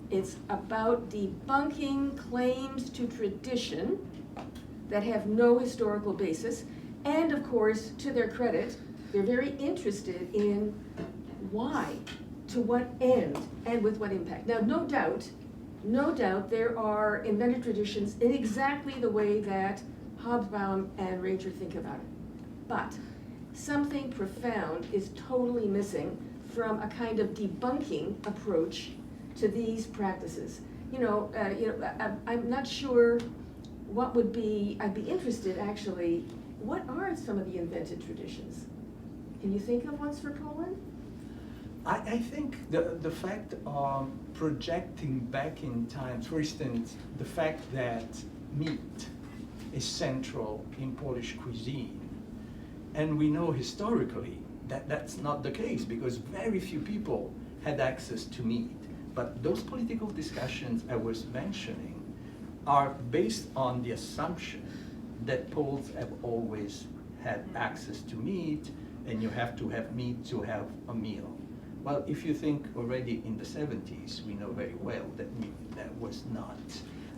It's about debunking claims to tradition that have no historical basis, and of course, to their credit, they're very interested in why, to what end, and with what impact. Now, no doubt there are invented traditions in exactly the way that Hobsbawm and Ranger think about it. But something profound is totally missing from a kind of debunking approach to these practices. I'm not sure what would be, I'd be interested actually, what are some of the invented traditions? Can you think of ones for Poland? I think the fact of projecting back in time, for instance, the fact that meat is central in Polish cuisine, and we know historically that that's not the case because very few people had access to meat. But those political discussions I was mentioning are based on the assumption that Poles have always had access to meat, and you have to have meat to have a meal. Well, if you think already in the 70s, we know very well that that was not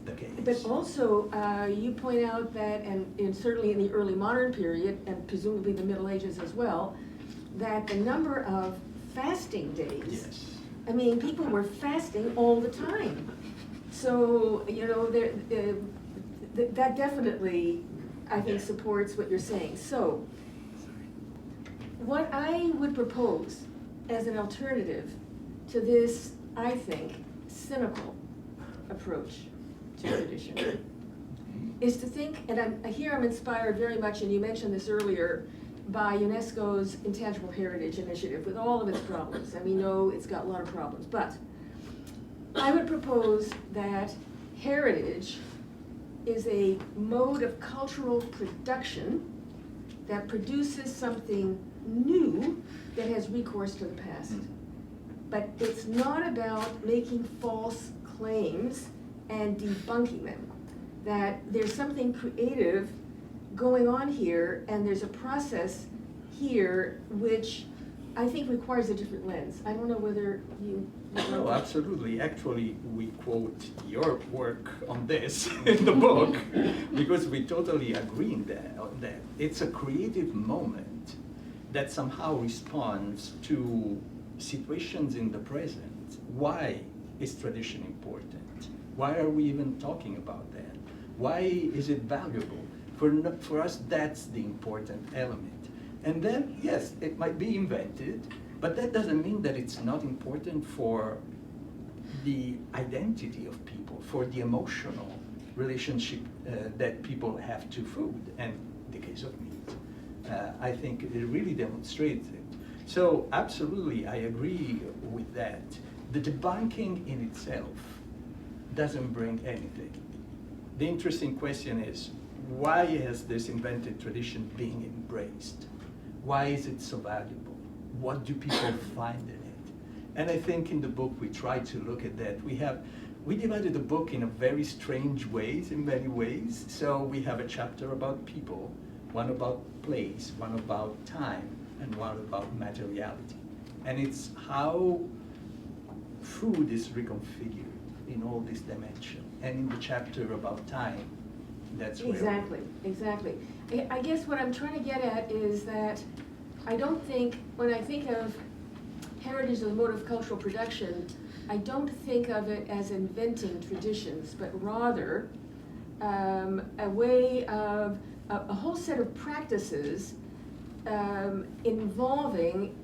the case. But also, you point out that, and certainly in the early modern period, and presumably the Middle Ages as well, that the number of fasting days, Yes. I mean, people were fasting all the time. So, that definitely, I think, supports what you're saying. So, what I would propose as an alternative to this, I think, cynical approach to tradition is to think, and I'm inspired very much, and you mentioned this earlier, by UNESCO's Intangible Heritage Initiative with all of its problems, and we know it's got a lot of problems, but I would propose that heritage is a mode of cultural production that produces something new that has recourse to the past. But it's not about making false claims and debunking them. That there's something creative going on here, and there's a process here which I think requires a different lens. I don't know whether you... No, absolutely. Actually, we quote your work on this in the book because we totally agree on that. It's a creative moment that somehow responds to situations in the present. Why is tradition important? Why are we even talking about that? Why is it valuable? For us, that's the important element. And then, yes, it might be invented, but that doesn't mean that it's not important for the identity of people, for the emotional relationship that people have to food, and the case of meat. I think it really demonstrates it. So absolutely, I agree with that. The debunking in itself doesn't bring anything. The interesting question is, why has this invented tradition being embraced? Why is it so valuable? What do people find in it? And I think in the book we try to look at that. We divided the book in a very strange ways, in many ways. So we have a chapter about people, one about place, one about time, and one about materiality. And it's how food is reconfigured in all these dimensions. And in the chapter about time, that's where Exactly. I guess what I'm trying to get at is that I don't think, when I think of heritage as a mode of cultural production, I don't think of it as inventing traditions, but rather a way of a whole set of practices involving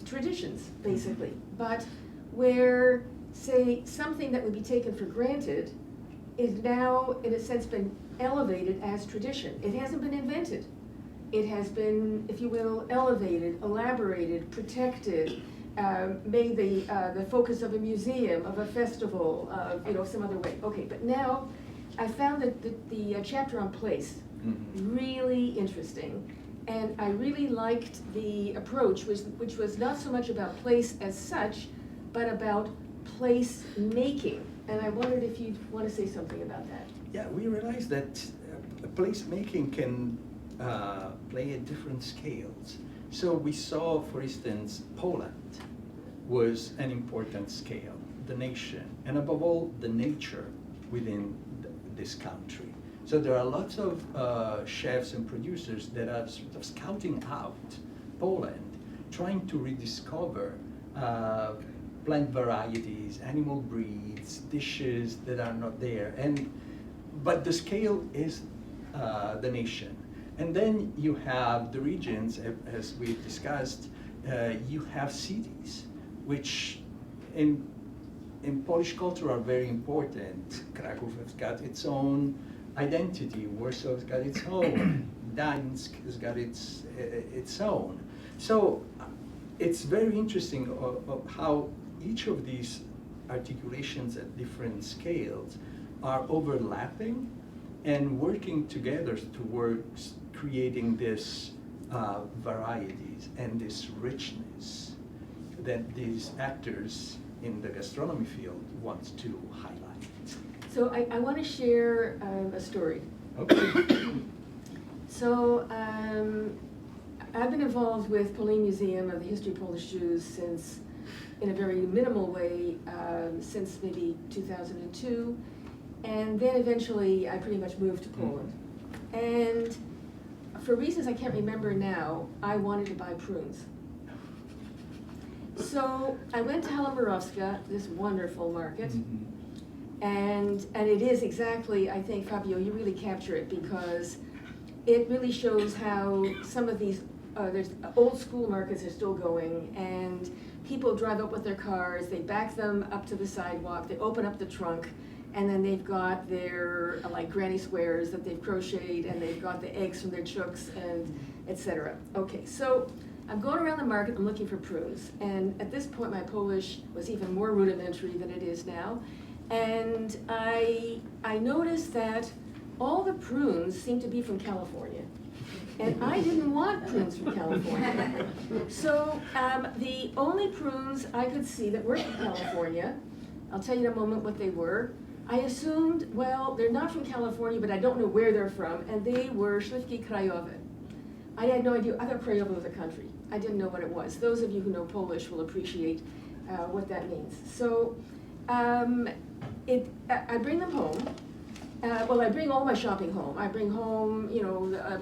traditions, basically, but where, say, something that would be taken for granted is now, in a sense, been elevated as tradition. It hasn't been invented. It has been, if you will, elevated, elaborated, protected, made the focus of a museum, of a festival, of some other way. Okay, but now I found that the chapter on place really interesting, and I really liked the approach, which was not so much about place as such, but about place making. And I wondered if you'd want to say something about that. Yeah, we realized that placemaking can play at different scales. So we saw, for instance, Poland was an important scale, the nation, and above all, the nature within this country. So there are lots of chefs and producers that are sort of scouting out Poland, trying to rediscover plant varieties, animal breeds, dishes that are not there. But the scale is the nation. And then you have the regions, as we discussed, you have cities, which in Polish culture are very important. Kraków has got its own identity, Warsaw has got its own, Gdańsk has got its own. So it's very interesting of how each of these articulations at different scales are overlapping and working together towards creating this varieties and this richness that these actors in the gastronomy field want to highlight. So I want to share a story. Okay. So I've been involved with POLIN Museum of the History of Polish Jews since, in a very minimal way, since maybe 2002. And then eventually I pretty much moved to Poland. And for reasons I can't remember now, I wanted to buy prunes. So I went to Halamarowska, this wonderful market, and it is exactly, I think, Fabio, you really capture it, because it really shows how some of these, there's old school markets are still going, and people drive up with their cars, they back them up to the sidewalk, they open up the trunk, and then they've got their like granny squares that they've crocheted, and they've got the eggs from their chooks, and etc. Okay, so I'm going around the market, I'm looking for prunes, and at this point my Polish was even more rudimentary than it is now, and I noticed that all the prunes seemed to be from California, and I didn't want prunes from California. So the only prunes I could see that were from California, I'll tell you in a moment what they were. I assumed, well, they're not from California, but I don't know where they're from, and they were Śliwki Krajowe. I had no idea. I thought Krajowe was a country. I didn't know what it was. Those of you who know Polish will appreciate what that means. So I bring them home. Well, I bring all my shopping home. I bring home,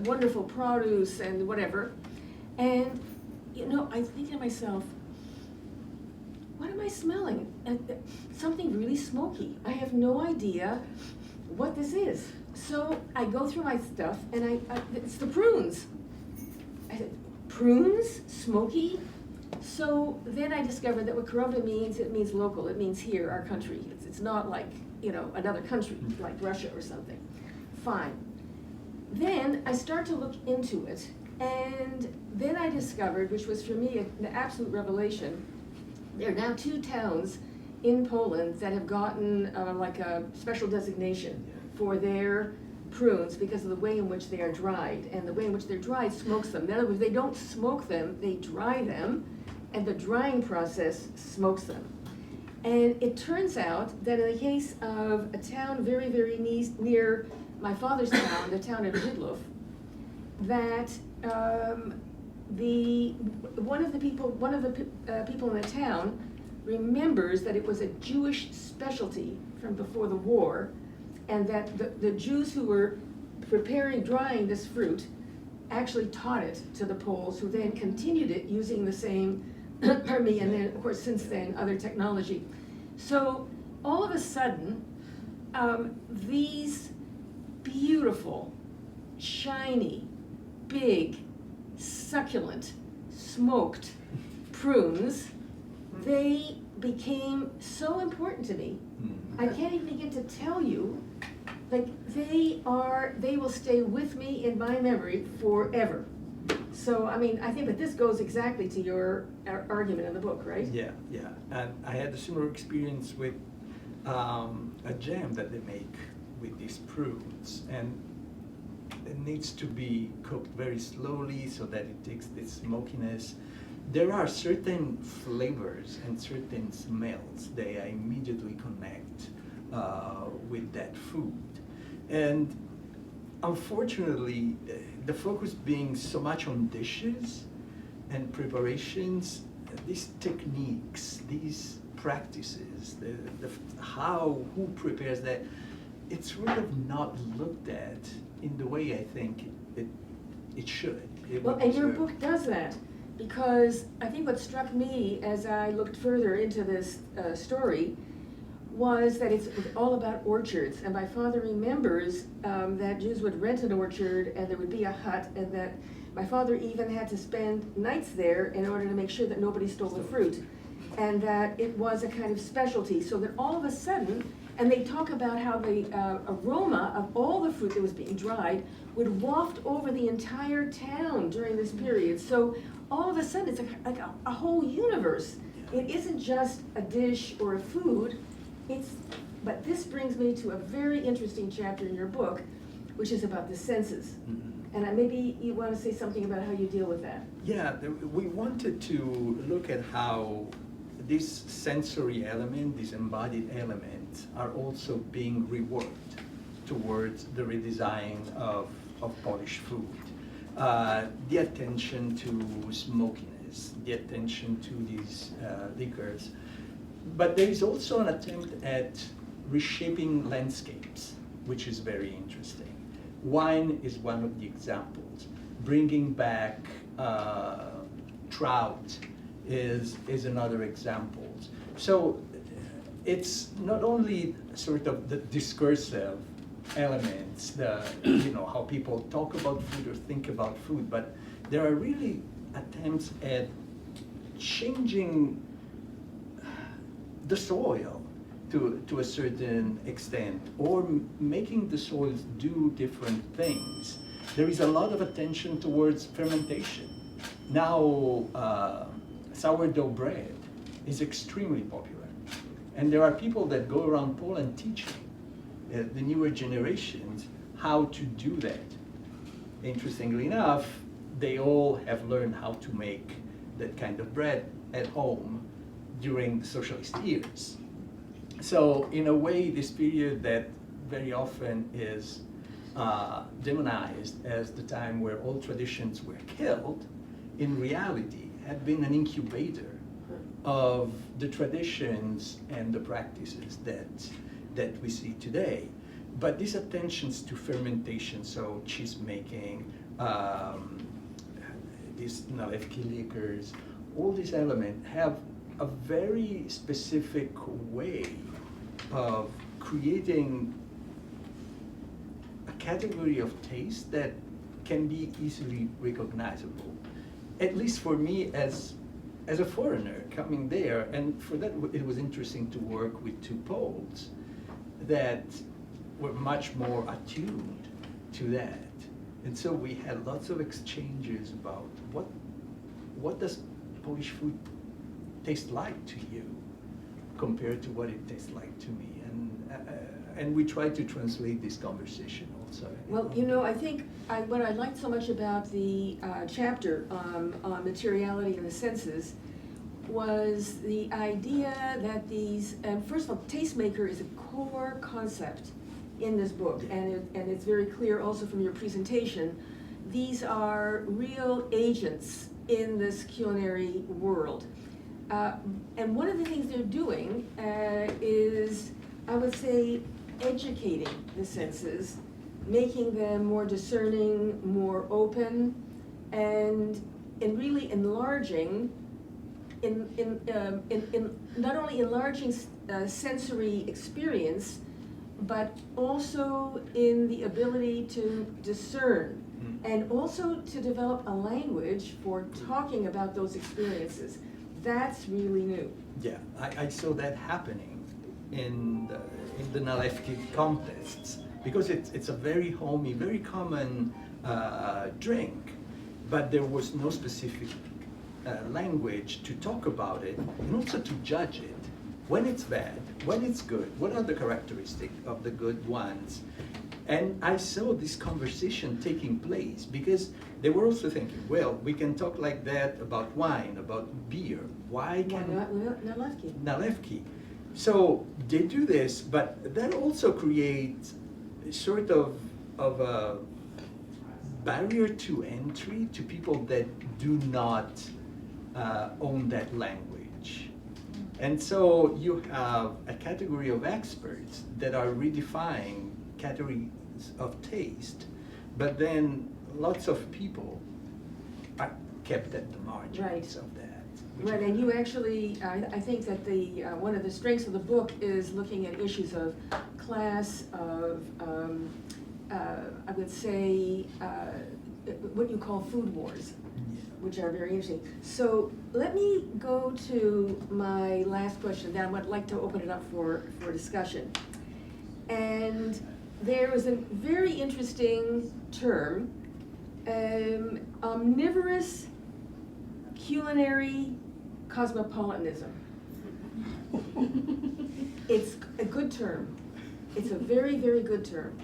wonderful produce and whatever. And, I think to myself, what am I smelling? Something really smoky. I have no idea what this is. So I go through my stuff, and it's the prunes. I said, prunes? Smoky? So then I discovered that what Kirowa means, it means local. It means here, our country. It's not like, another country, like Russia or something. Fine. Then I start to look into it, and then I discovered, which was for me an absolute revelation, there are now 2 towns in Poland that have gotten like a special designation for their prunes because of the way in which they are dried, and the way in which they're dried smokes them. In other words, they don't smoke them, they dry them, and the drying process smokes them. And it turns out that in the case of a town very, very near my father's town, the town of Rydlof, that one of the people in the town remembers that it was a Jewish specialty from before the war, and that the Jews who were drying this fruit actually taught it to the Poles, who then continued it using the same and then, of course, since then, other technology. So all of a sudden, these beautiful, shiny, big, succulent, smoked prunes, they became so important to me. I can't even begin to tell you, like, they will stay with me in my memory forever. So, I mean, I think that this goes exactly to your argument in the book, right? Yeah, yeah. And I had a similar experience with a jam that they make with these prunes. And it needs to be cooked very slowly so that it takes this smokiness. There are certain flavors and certain smells that I immediately connect with that food. And unfortunately, the focus being so much on dishes and preparations, these techniques, these practices, who prepares that, it's sort of not looked at in the way I think it should. Well, and your book does that, because I think what struck me as I looked further into this story was that it's all about orchards. And my father remembers that Jews would rent an orchard and there would be a hut, and that my father even had to spend nights there in order to make sure that nobody stole the fruit, and that it was a kind of specialty. So that all of a sudden, and they talk about how the aroma of all the fruit that was being dried would waft over the entire town during this period. So all of a sudden, it's like a whole universe. It isn't just a dish or a food. But this brings me to a very interesting chapter in your book, which is about the senses. Mm-hmm. And maybe you want to say something about how you deal with that. Yeah, we wanted to look at how this sensory element, these embodied elements, are also being reworked towards the redesign of Polish food. The attention to smokiness, the attention to these liquors. But there is also an attempt at reshaping landscapes, which is very interesting. Wine is one of the examples. Bringing back trout is another example. So it's not only sort of the discursive elements, how people talk about food or think about food, but there are really attempts at changing the soil to a certain extent, or making the soils do different things. There is a lot of attention towards fermentation. Now, sourdough bread is extremely popular. And there are people that go around Poland teaching the newer generations how to do that. Interestingly enough, they all have learned how to make that kind of bread at home during the socialist years. So in a way, this period that very often is demonized as the time where all traditions were killed, in reality had been an incubator of the traditions and the practices that we see today. But these attentions to fermentation, so cheese making, these nalewki liquors, all these elements have a very specific way of creating a category of taste that can be easily recognizable. At least for me as a foreigner coming there, and for that it was interesting to work with two Poles that were much more attuned to that. And so we had lots of exchanges about what does Polish food taste like to you compared to what it tastes like to me, and we try to translate this conversation also. Well, I think what I liked so much about the chapter on materiality and the senses was the idea that these, first of all, tastemaker is a core concept in this book, and it's very clear also from your presentation. These are real agents in this culinary world. And one of the things they're doing is, I would say, educating the senses, making them more discerning, more open, and really enlarging, not only enlarging sensory experience, but also in the ability to discern, and also to develop a language for talking about those experiences. That's really new. Yeah, I saw that happening in the nalewki contests, because it's a very homey, very common drink, but there was no specific language to talk about it, and also to judge it. When it's bad, when it's good, what are the characteristics of the good ones? And I saw this conversation taking place because they were also thinking, well, we can talk like that about wine, about beer. Why can't nalewki? So they do this, but that also creates sort of a barrier to entry to people that do not own that language. And so you have a category of experts that are redefining categories of taste, but then lots of people are kept at the margins of that. Right, and you actually, I think that one of the strengths of the book is looking at issues of class, of, I would say, what you call food wars, which are very interesting. So let me go to my last question, then I would like to open it up for discussion. And there was a very interesting term, omnivorous culinary cosmopolitanism. It's a good term. It's a very, very good term.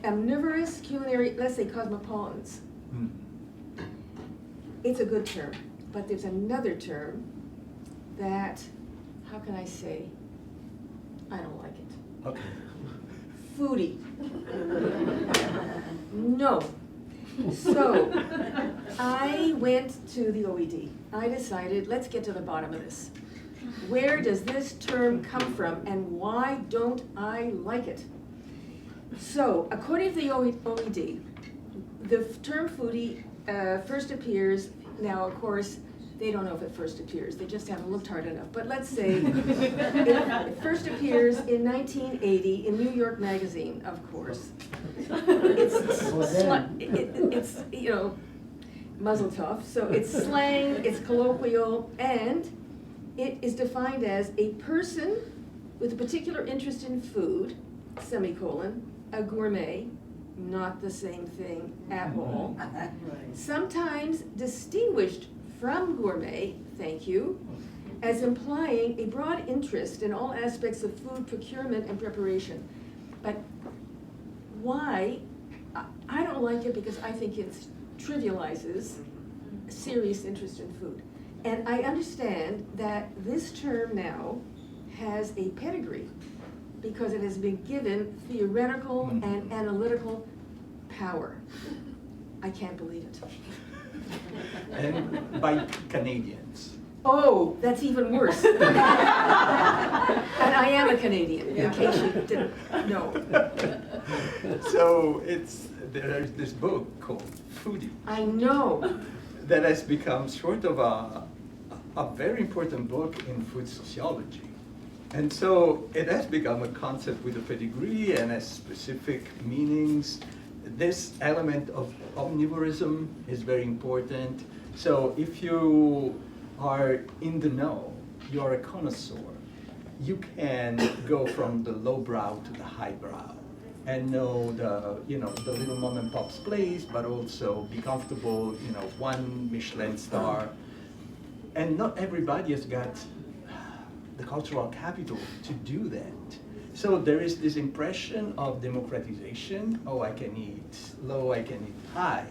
Omnivorous culinary, let's say cosmopolitans. It's a good term, but there's another term that, how can I say, I don't like it. Okay. Foodie. No. So, I went to the OED. I decided, let's get to the bottom of this. Where does this term come from, and why don't I like it? So, according to the OED, the term foodie first appears, now of course, they don't know if it first appears, they just haven't looked hard enough, but let's say it first appears in 1980 in New York Magazine, of course. It's you know, muzzle tough, so it's slang, it's colloquial, and it is defined as a person with a particular interest in food, semicolon, a gourmet, not the same thing at all, sometimes distinguished from gourmet, thank you, as implying a broad interest in all aspects of food procurement and preparation. But why? I don't like it because I think it trivializes serious interest in food. And I understand that this term now has a pedigree because it has been given theoretical and analytical power. I can't believe it. And by Canadians. Oh, that's even worse. And I am a Canadian, in case you didn't know. So there's this book called Foodie. I know. That has become sort of a very important book in food sociology. And so it has become a concept with a pedigree and has specific meanings. This element of omnivorism is very important. So if you are in the know, you are a connoisseur, you can go from the lowbrow to the highbrow and know the little mom and pop's place, but also be comfortable, one Michelin star. And not everybody has got the cultural capital to do that. So there is this impression of democratization. Oh, I can eat low, I can eat high.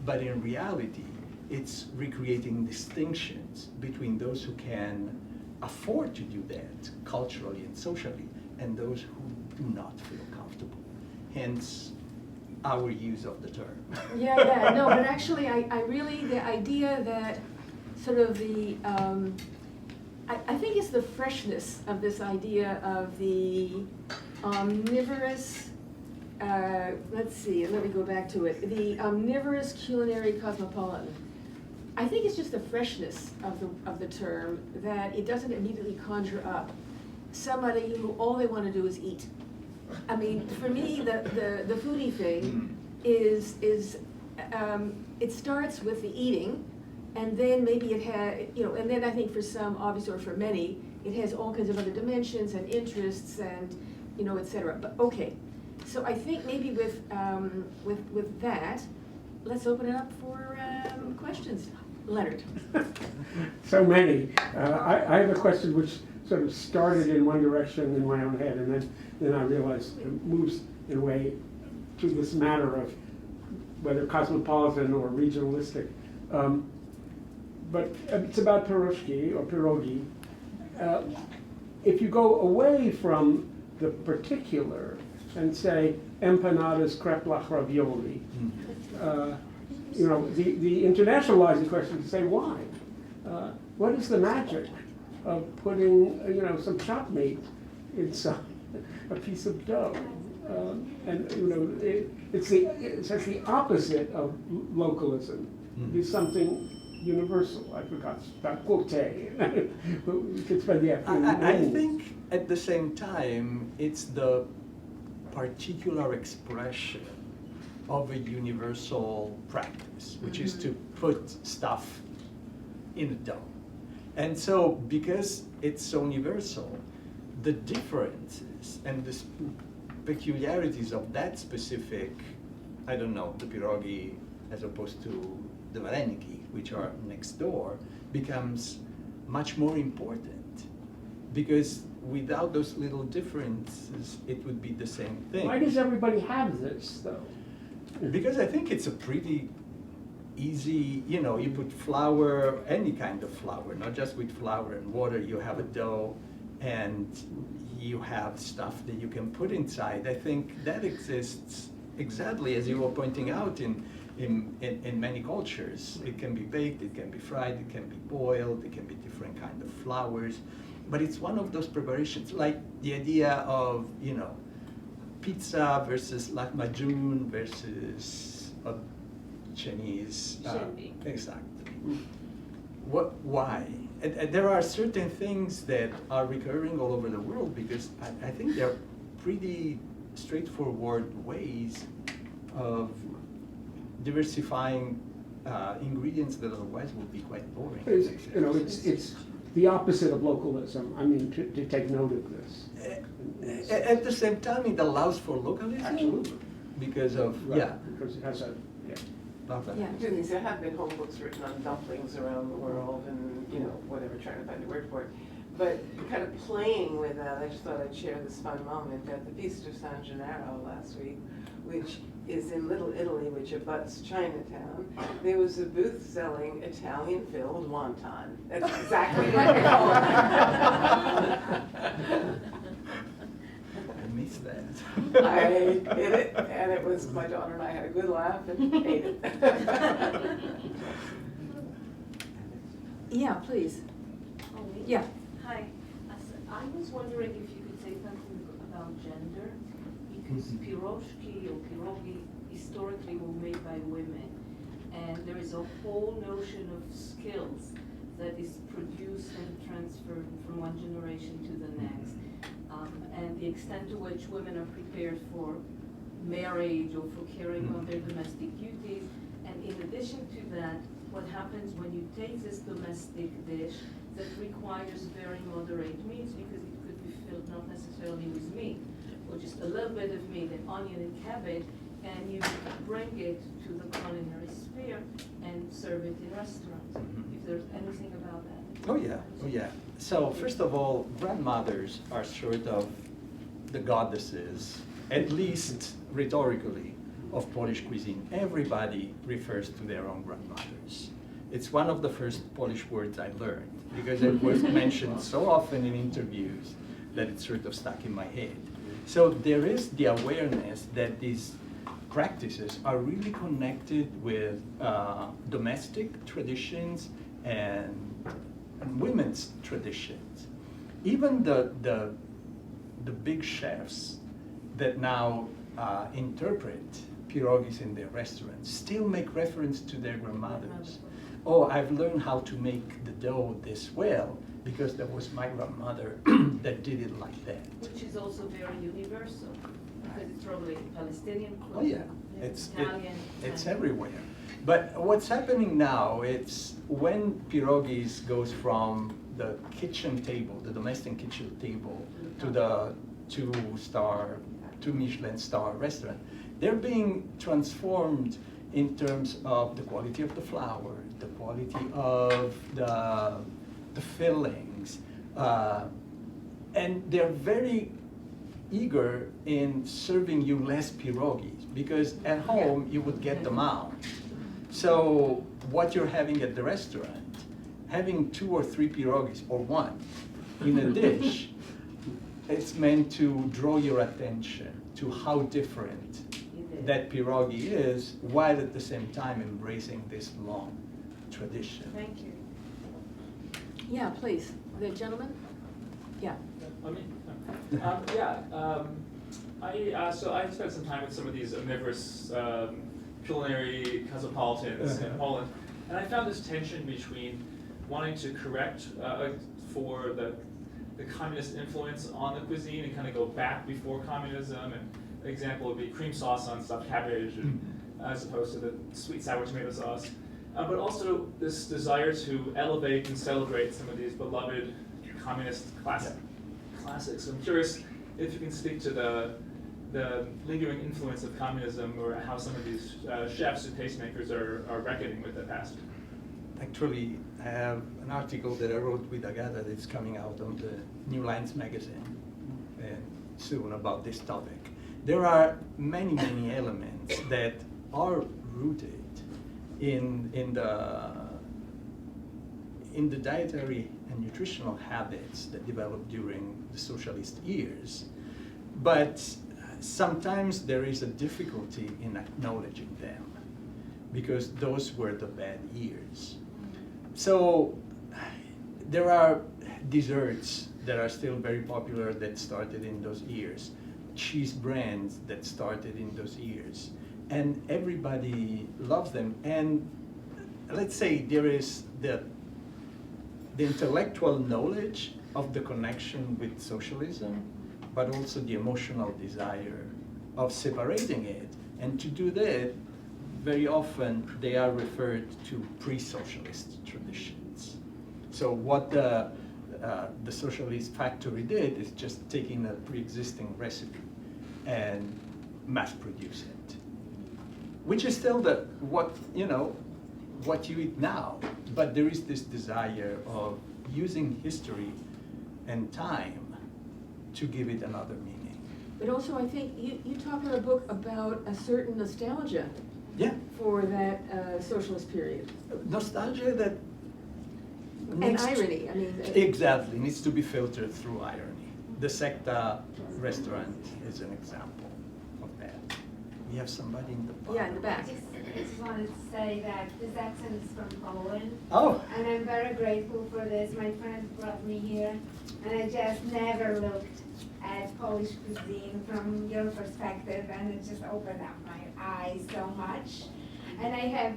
But in reality, it's recreating distinctions between those who can afford to do that culturally and socially, and those who do not feel comfortable. Hence, our use of the term. Yeah, no, but actually, I really, the idea that sort of the, I think it's the freshness of this idea of the omnivorous, let's see, let me go back to it, the omnivorous culinary cosmopolitan. I think it's just the freshness of the term, that it doesn't immediately conjure up somebody who all they want to do is eat. I mean, for me, the foodie thing is it starts with the eating, and then maybe it has, you know, and then I think for some, obviously, or for many, it has all kinds of other dimensions and interests and, you know, et cetera. But okay, so I think maybe with that, let's open it up for questions. Leonard. So many. I have a question which sort of started in one direction in my own head, and then I realized it moves in a way to this matter of whether cosmopolitan or regionalistic. But it's about pierogi or pierogi. If you go away from the particular and say empanadas, crepe la ravioli, you know, the internationalizing question is to say why? What is the magic of putting, you know, some shop meat inside a piece of dough? And you know, it's actually opposite of localism. It's something universal. I forgot about quote. We could spend the afternoon. I think at the same time, it's the particular expression of a universal practice, which is to put stuff in a dough. And so, because it's so universal, the differences and the peculiarities of that specific, I don't know, the pierogi as opposed to the vareniki, which are next door, becomes much more important. Because without those little differences, it would be the same thing. Why does everybody have this, though? Because I think it's a pretty easy, you know, you put flour, any kind of flour, not just with flour and water, you have a dough and you have stuff that you can put inside. I think that exists exactly as you were pointing out in many cultures. It can be baked, it can be fried, it can be boiled, it can be different kind of flours. But it's one of those preparations, like the idea of, you know, pizza versus lahmacun versus a Chinese. Exactly. Why? And there are certain things that are recurring all over the world because I think they're pretty straightforward ways of diversifying ingredients that otherwise would be quite boring. You know, it's the opposite of localism. I mean, to take note of this. At the same time, it allows for localism. Absolutely. Because of, Right, yeah. because it has a, yeah. Yeah. There have been home books written on dumplings around the world and, you know, whatever, trying to find a word for it. But kind of playing with that, I just thought I'd share this fun moment at the Feast of San Gennaro last week, which is in Little Italy, which abuts Chinatown. There was a booth selling Italian-filled wonton. That's exactly what they call it. I missed that. I ate it, and it was, my daughter and I had a good laugh and ate it. Yeah, please. Oh, me? Yeah. Hi. I was wondering if you could say something about gender, because pierogi or pierogi historically were made by women, and there is a whole notion of skills that is produced and transferred from one generation to the next. And the extent to which women are prepared for marriage or for carrying on their domestic duties. And in addition to that, what happens when you take this domestic dish that requires very moderate meats, because it could be filled not necessarily with meat, or just a little bit of meat, an onion and cabbage, and you bring it to the culinary sphere and serve it in restaurants. If there's anything about that. Oh yeah, oh yeah. So first of all, grandmothers are sort of the goddesses, at least rhetorically, of Polish cuisine. Everybody refers to their own grandmothers. It's one of the first Polish words I learned because it was mentioned so often in interviews that it sort of stuck in my head. So there is the awareness that these practices are really connected with domestic traditions and women's traditions. Even the big chefs that now interpret pierogis in their restaurants still make reference to their grandmothers. Oh, I've learned how to make the dough this well because that was my grandmother that did it like that. Which is also very universal, because it's probably Palestinian cuisine. Oh yeah, Italian. it's everywhere. But what's happening now, it's when pierogis goes from the kitchen table, the domestic kitchen table, to the two Michelin star restaurant, they're being transformed in terms of the quality of the flour, the quality of the fillings, and they're very eager in serving you less pierogis because at home you would get them out. So what you're having at the restaurant, having 2 or 3 pierogis or 1 in a dish, it's meant to draw your attention to how different that pierogi is, while at the same time embracing this long tradition. Thank you. Yeah, please. The gentleman? Yeah. So I spent some time with some of these omnivorous culinary cosmopolitans in Poland, and I found this tension between wanting to correct for the communist influence on the cuisine and kind of go back before communism. And an example would be cream sauce on stuffed cabbage, as opposed to the sweet sour tomato sauce. But also this desire to elevate and celebrate some of these beloved communist classics. I'm curious if you can speak to the lingering influence of communism, or how some of these chefs and tastemakers are reckoning with the past. Actually, I have an article that I wrote with Agata that's coming out on the New Lines magazine soon about this topic. There are many, many elements that are rooted in the dietary and nutritional habits that developed during the socialist years. But sometimes there is a difficulty in acknowledging them because those were the bad years. So there are desserts that are still very popular that started in those years, cheese brands that started in those years, and everybody loves them. And let's say there is the intellectual knowledge of the connection with socialism, but also the emotional desire of separating it. And to do that, very often they are referred to pre-socialist traditions. So what the socialist factory did is just taking a pre-existing recipe and mass produce it, which is still what you eat now. But there is this desire of using history and time to give it another meaning. But also, I think you talk in the book about a certain nostalgia for that socialist period. Nostalgia that and irony, I mean. Exactly, needs to be filtered through irony. The Secta restaurant is an example of that. We have somebody in the back. Yeah, in the back. I just wanted to say that this accent is from Poland. Oh. And I'm very grateful for this. My friend brought me here, and I just never looked at Polish cuisine from your perspective, and it just opened up my eyes so much. And I have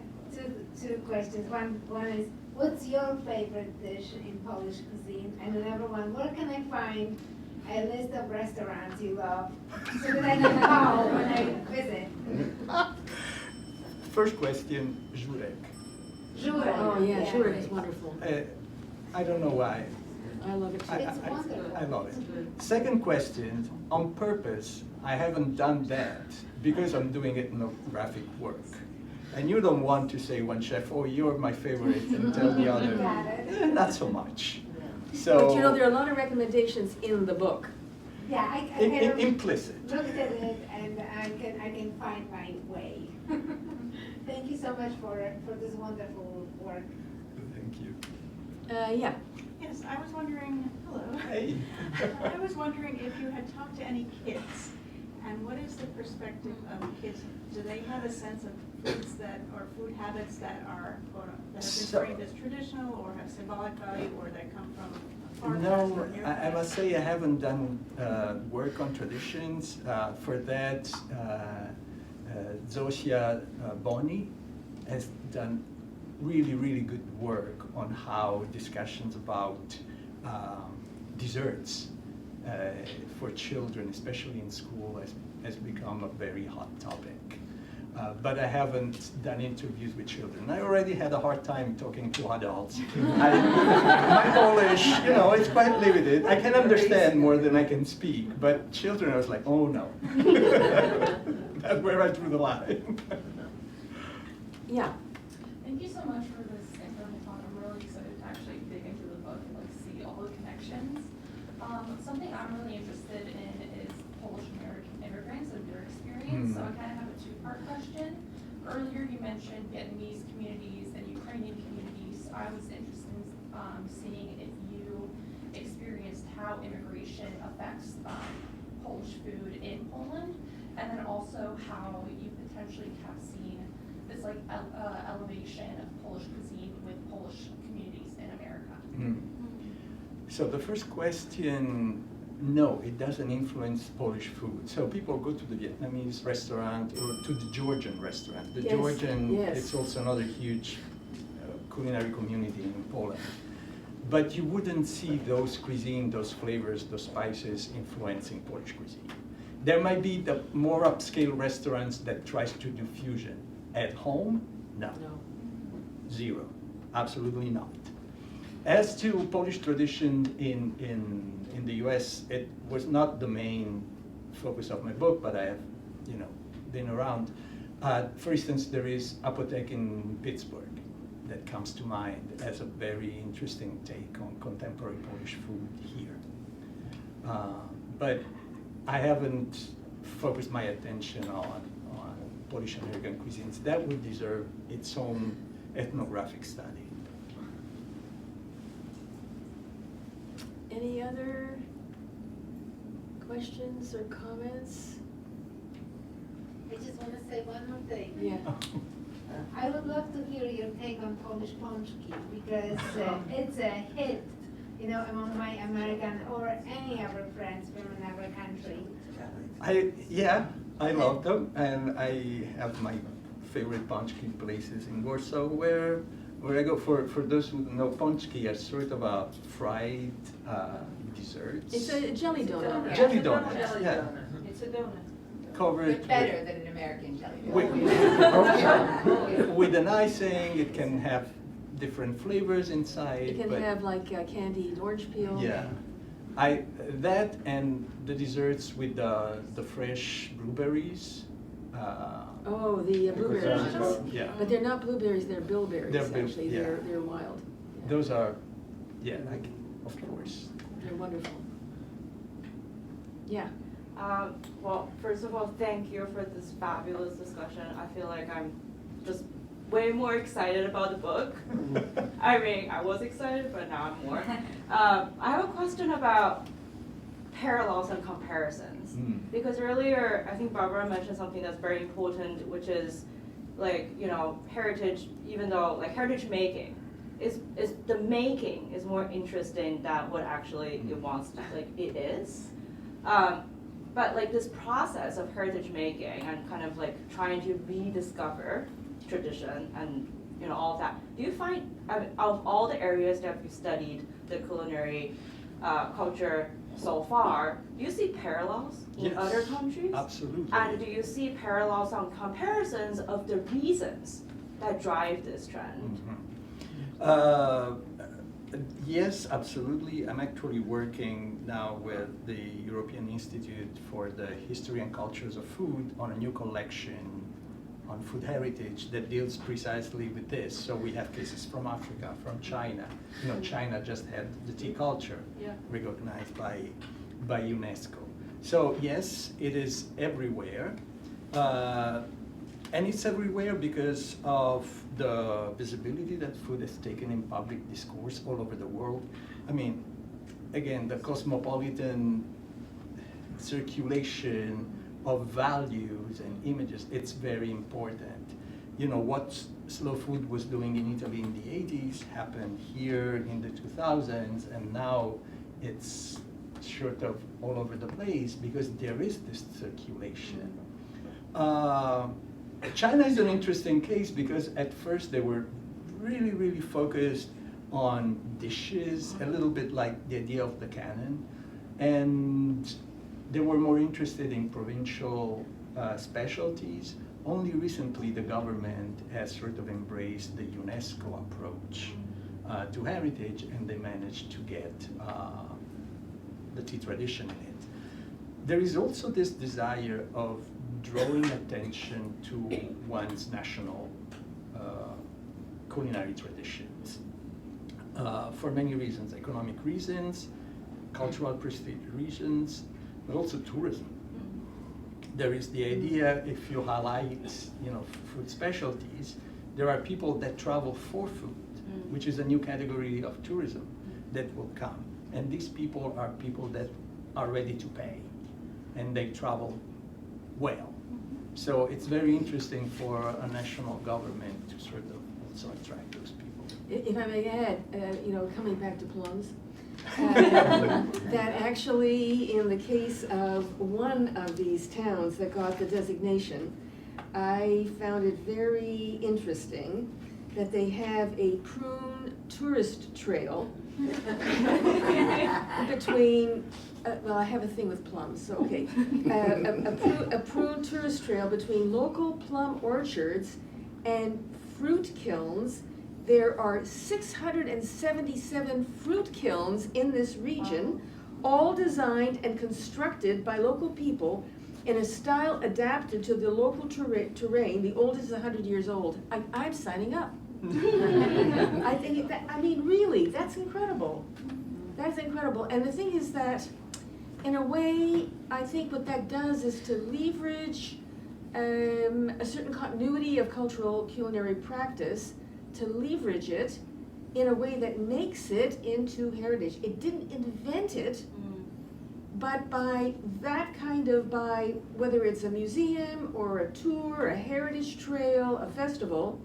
two questions. One is, what's your favorite dish in Polish cuisine? And another one, where can I find a list of restaurants you love so that I can go when I visit? First question, Żurek. Żurek. Oh yeah, Żurek is wonderful. I don't know why. I love it too. It's wonderful. I love it. Second question, on purpose, I haven't done that because I'm doing ethnographic work. And you don't want to say one chef, oh, you're my favorite, and tell the other, not so much. So, But there are a lot of recommendations in the book. Yeah, I kind of implicit. looked at it, and I can find my way. Thank you so much for this wonderful work. Thank you. Yeah. Yes, I was wondering, hello. Hey. I was wondering if you had talked to any kids, and what is the perspective of kids? Do they have a sense of foods that, or food habits that are, or that have been framed as traditional, or have symbolic value, or that come from far past No, or near I past? must say I haven't done work on traditions. For that, Zosia Boni has done really, really good work on how discussions about desserts for children, especially in school, has become a very hot topic. But I haven't done interviews with children. I already had a hard time talking to adults. My Polish, it's quite limited. I can understand more than I can speak, but children, I was like, oh no. That's where I drew the line. Yeah. Thank you so much for this incredible talk. I'm really excited to actually dig into the book and see all the connections. Something I'm really interested in is Polish American immigrants and their experience. So I kind of have a two-part question. Earlier you mentioned Vietnamese communities and Ukrainian communities. I was interested in seeing if you experienced how immigration affects Polish food in Poland, and then also how you potentially have seen this elevation of Polish cuisine with Polish communities in America. So the first question, no, it doesn't influence Polish food. So people go to the Vietnamese restaurant or to the Georgian restaurant. The Yes, Georgian, yes. it's also another huge culinary community in Poland. But you wouldn't see those cuisine, those flavors, those spices influencing Polish cuisine. There might be the more upscale restaurants that tries to do fusion. At home, no. Zero, absolutely not. As to Polish tradition in the US, it was not the main focus of my book, but I have, been around. For instance, there is Apotek in Pittsburgh that comes to mind as a very interesting take on contemporary Polish food here. But I haven't focused my attention on Polish American cuisines. That would deserve its own ethnographic study. Any other questions or comments? I just want to say one more thing. Yeah. I would love to hear your take on Polish pączki, because it's a hit, among my American or any other friends from another country. I love them, and I have my favorite pączki places in Warsaw where I go. For those who know, pączki are sort of a fried dessert. It's a jelly donut. Jelly donut, yeah. It's a donut. Covered But better than an American jelly with, donut. with an icing. It can have different flavors inside. It can but have candied orange peel. yeah. That and the desserts with the fresh blueberries. Oh, the blueberries. Yeah. But they're not blueberries, they're bilberries, They're bil- actually. yeah. They're wild. Yeah. Those are, of course. They're wonderful. Yeah. Well, first of all, thank you for this fabulous discussion. I feel like I'm just way more excited about the book. I mean, I was excited, but now I'm more. I have a question about parallels and comparisons. Because earlier, I think Barbara mentioned something that's very important, which is heritage, even though heritage making is the making is more interesting than what actually it wants to, it is. But this process of heritage making and kind of trying to rediscover tradition and all of that, do you find, of all the areas that you studied the culinary culture so far, do you see parallels in Yes, other countries? Absolutely. And do you see parallels on comparisons of the reasons that drive this trend? Yes, absolutely. I'm actually working now with the European Institute for the History and Cultures of Food on a new collection on food heritage that deals precisely with this. So we have cases from Africa, from China. China just had the tea culture recognized by UNESCO. So yes, it is everywhere. And it's everywhere because of the visibility that food has taken in public discourse all over the world. I mean, again, the cosmopolitan circulation of values and images, it's very important. You know, what slow food was doing in Italy in the 80s happened here in the 2000s, and now it's sort of all over the place because there is this circulation. China is an interesting case because at first they were really, really focused on dishes, a little bit like the idea of the canon, and they were more interested in provincial specialties. Only recently the government has sort of embraced the UNESCO approach to heritage, and they managed to get the tea tradition in it. There is also this desire of drawing attention to one's national culinary traditions for many reasons, economic reasons, cultural prestige reasons, but also tourism. There is the idea, if you highlight, you know, food specialties, there are people that travel for food, which is a new category of tourism that will come. And these people are people that are ready to pay, and they travel well. So it's very interesting for a national government to sort of also attract those people. If I may add, you know, coming back to plums, that actually in the case of one of these towns that got the designation, I found it very interesting that they have a prune tourist trail between, well, I have a thing with plums, so okay. A prune tourist trail between local plum orchards and fruit kilns. There are 677 fruit kilns in this region, all designed and constructed by local people in a style adapted to the local terrain. The oldest is 100 years old. I'm signing up. I think I mean, really, that's incredible. That's incredible. And the thing is that, in a way, I think what that does is to leverage a certain continuity of cultural culinary practice, to leverage it in a way that makes it into heritage. It didn't invent it, but by that kind of, by whether it's a museum or a tour, a heritage trail, a festival,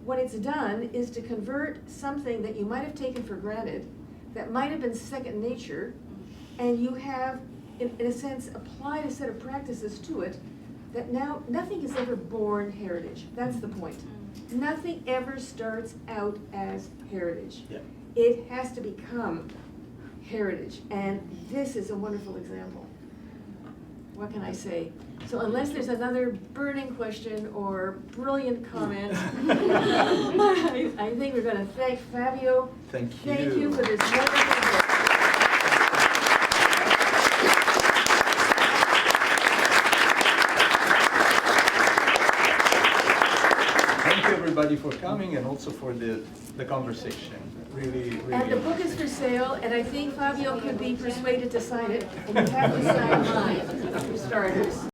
what it's done is to convert something that you might have taken for granted, that might have been second nature, and you have, in a sense, applied a set of practices to it that now nothing is ever born heritage. That's the point. Nothing ever starts out as heritage. Yeah. It has to become heritage, and this is a wonderful example. What can I say? So unless there's another burning question or brilliant comment, I think we're going to thank Fabio. Thank you. Thank you for this wonderful book. Thank you everybody for coming and also for the conversation. Really, really. And the book is for sale, and I think Fabio could be persuaded to sign it, and you have to sign mine, for starters.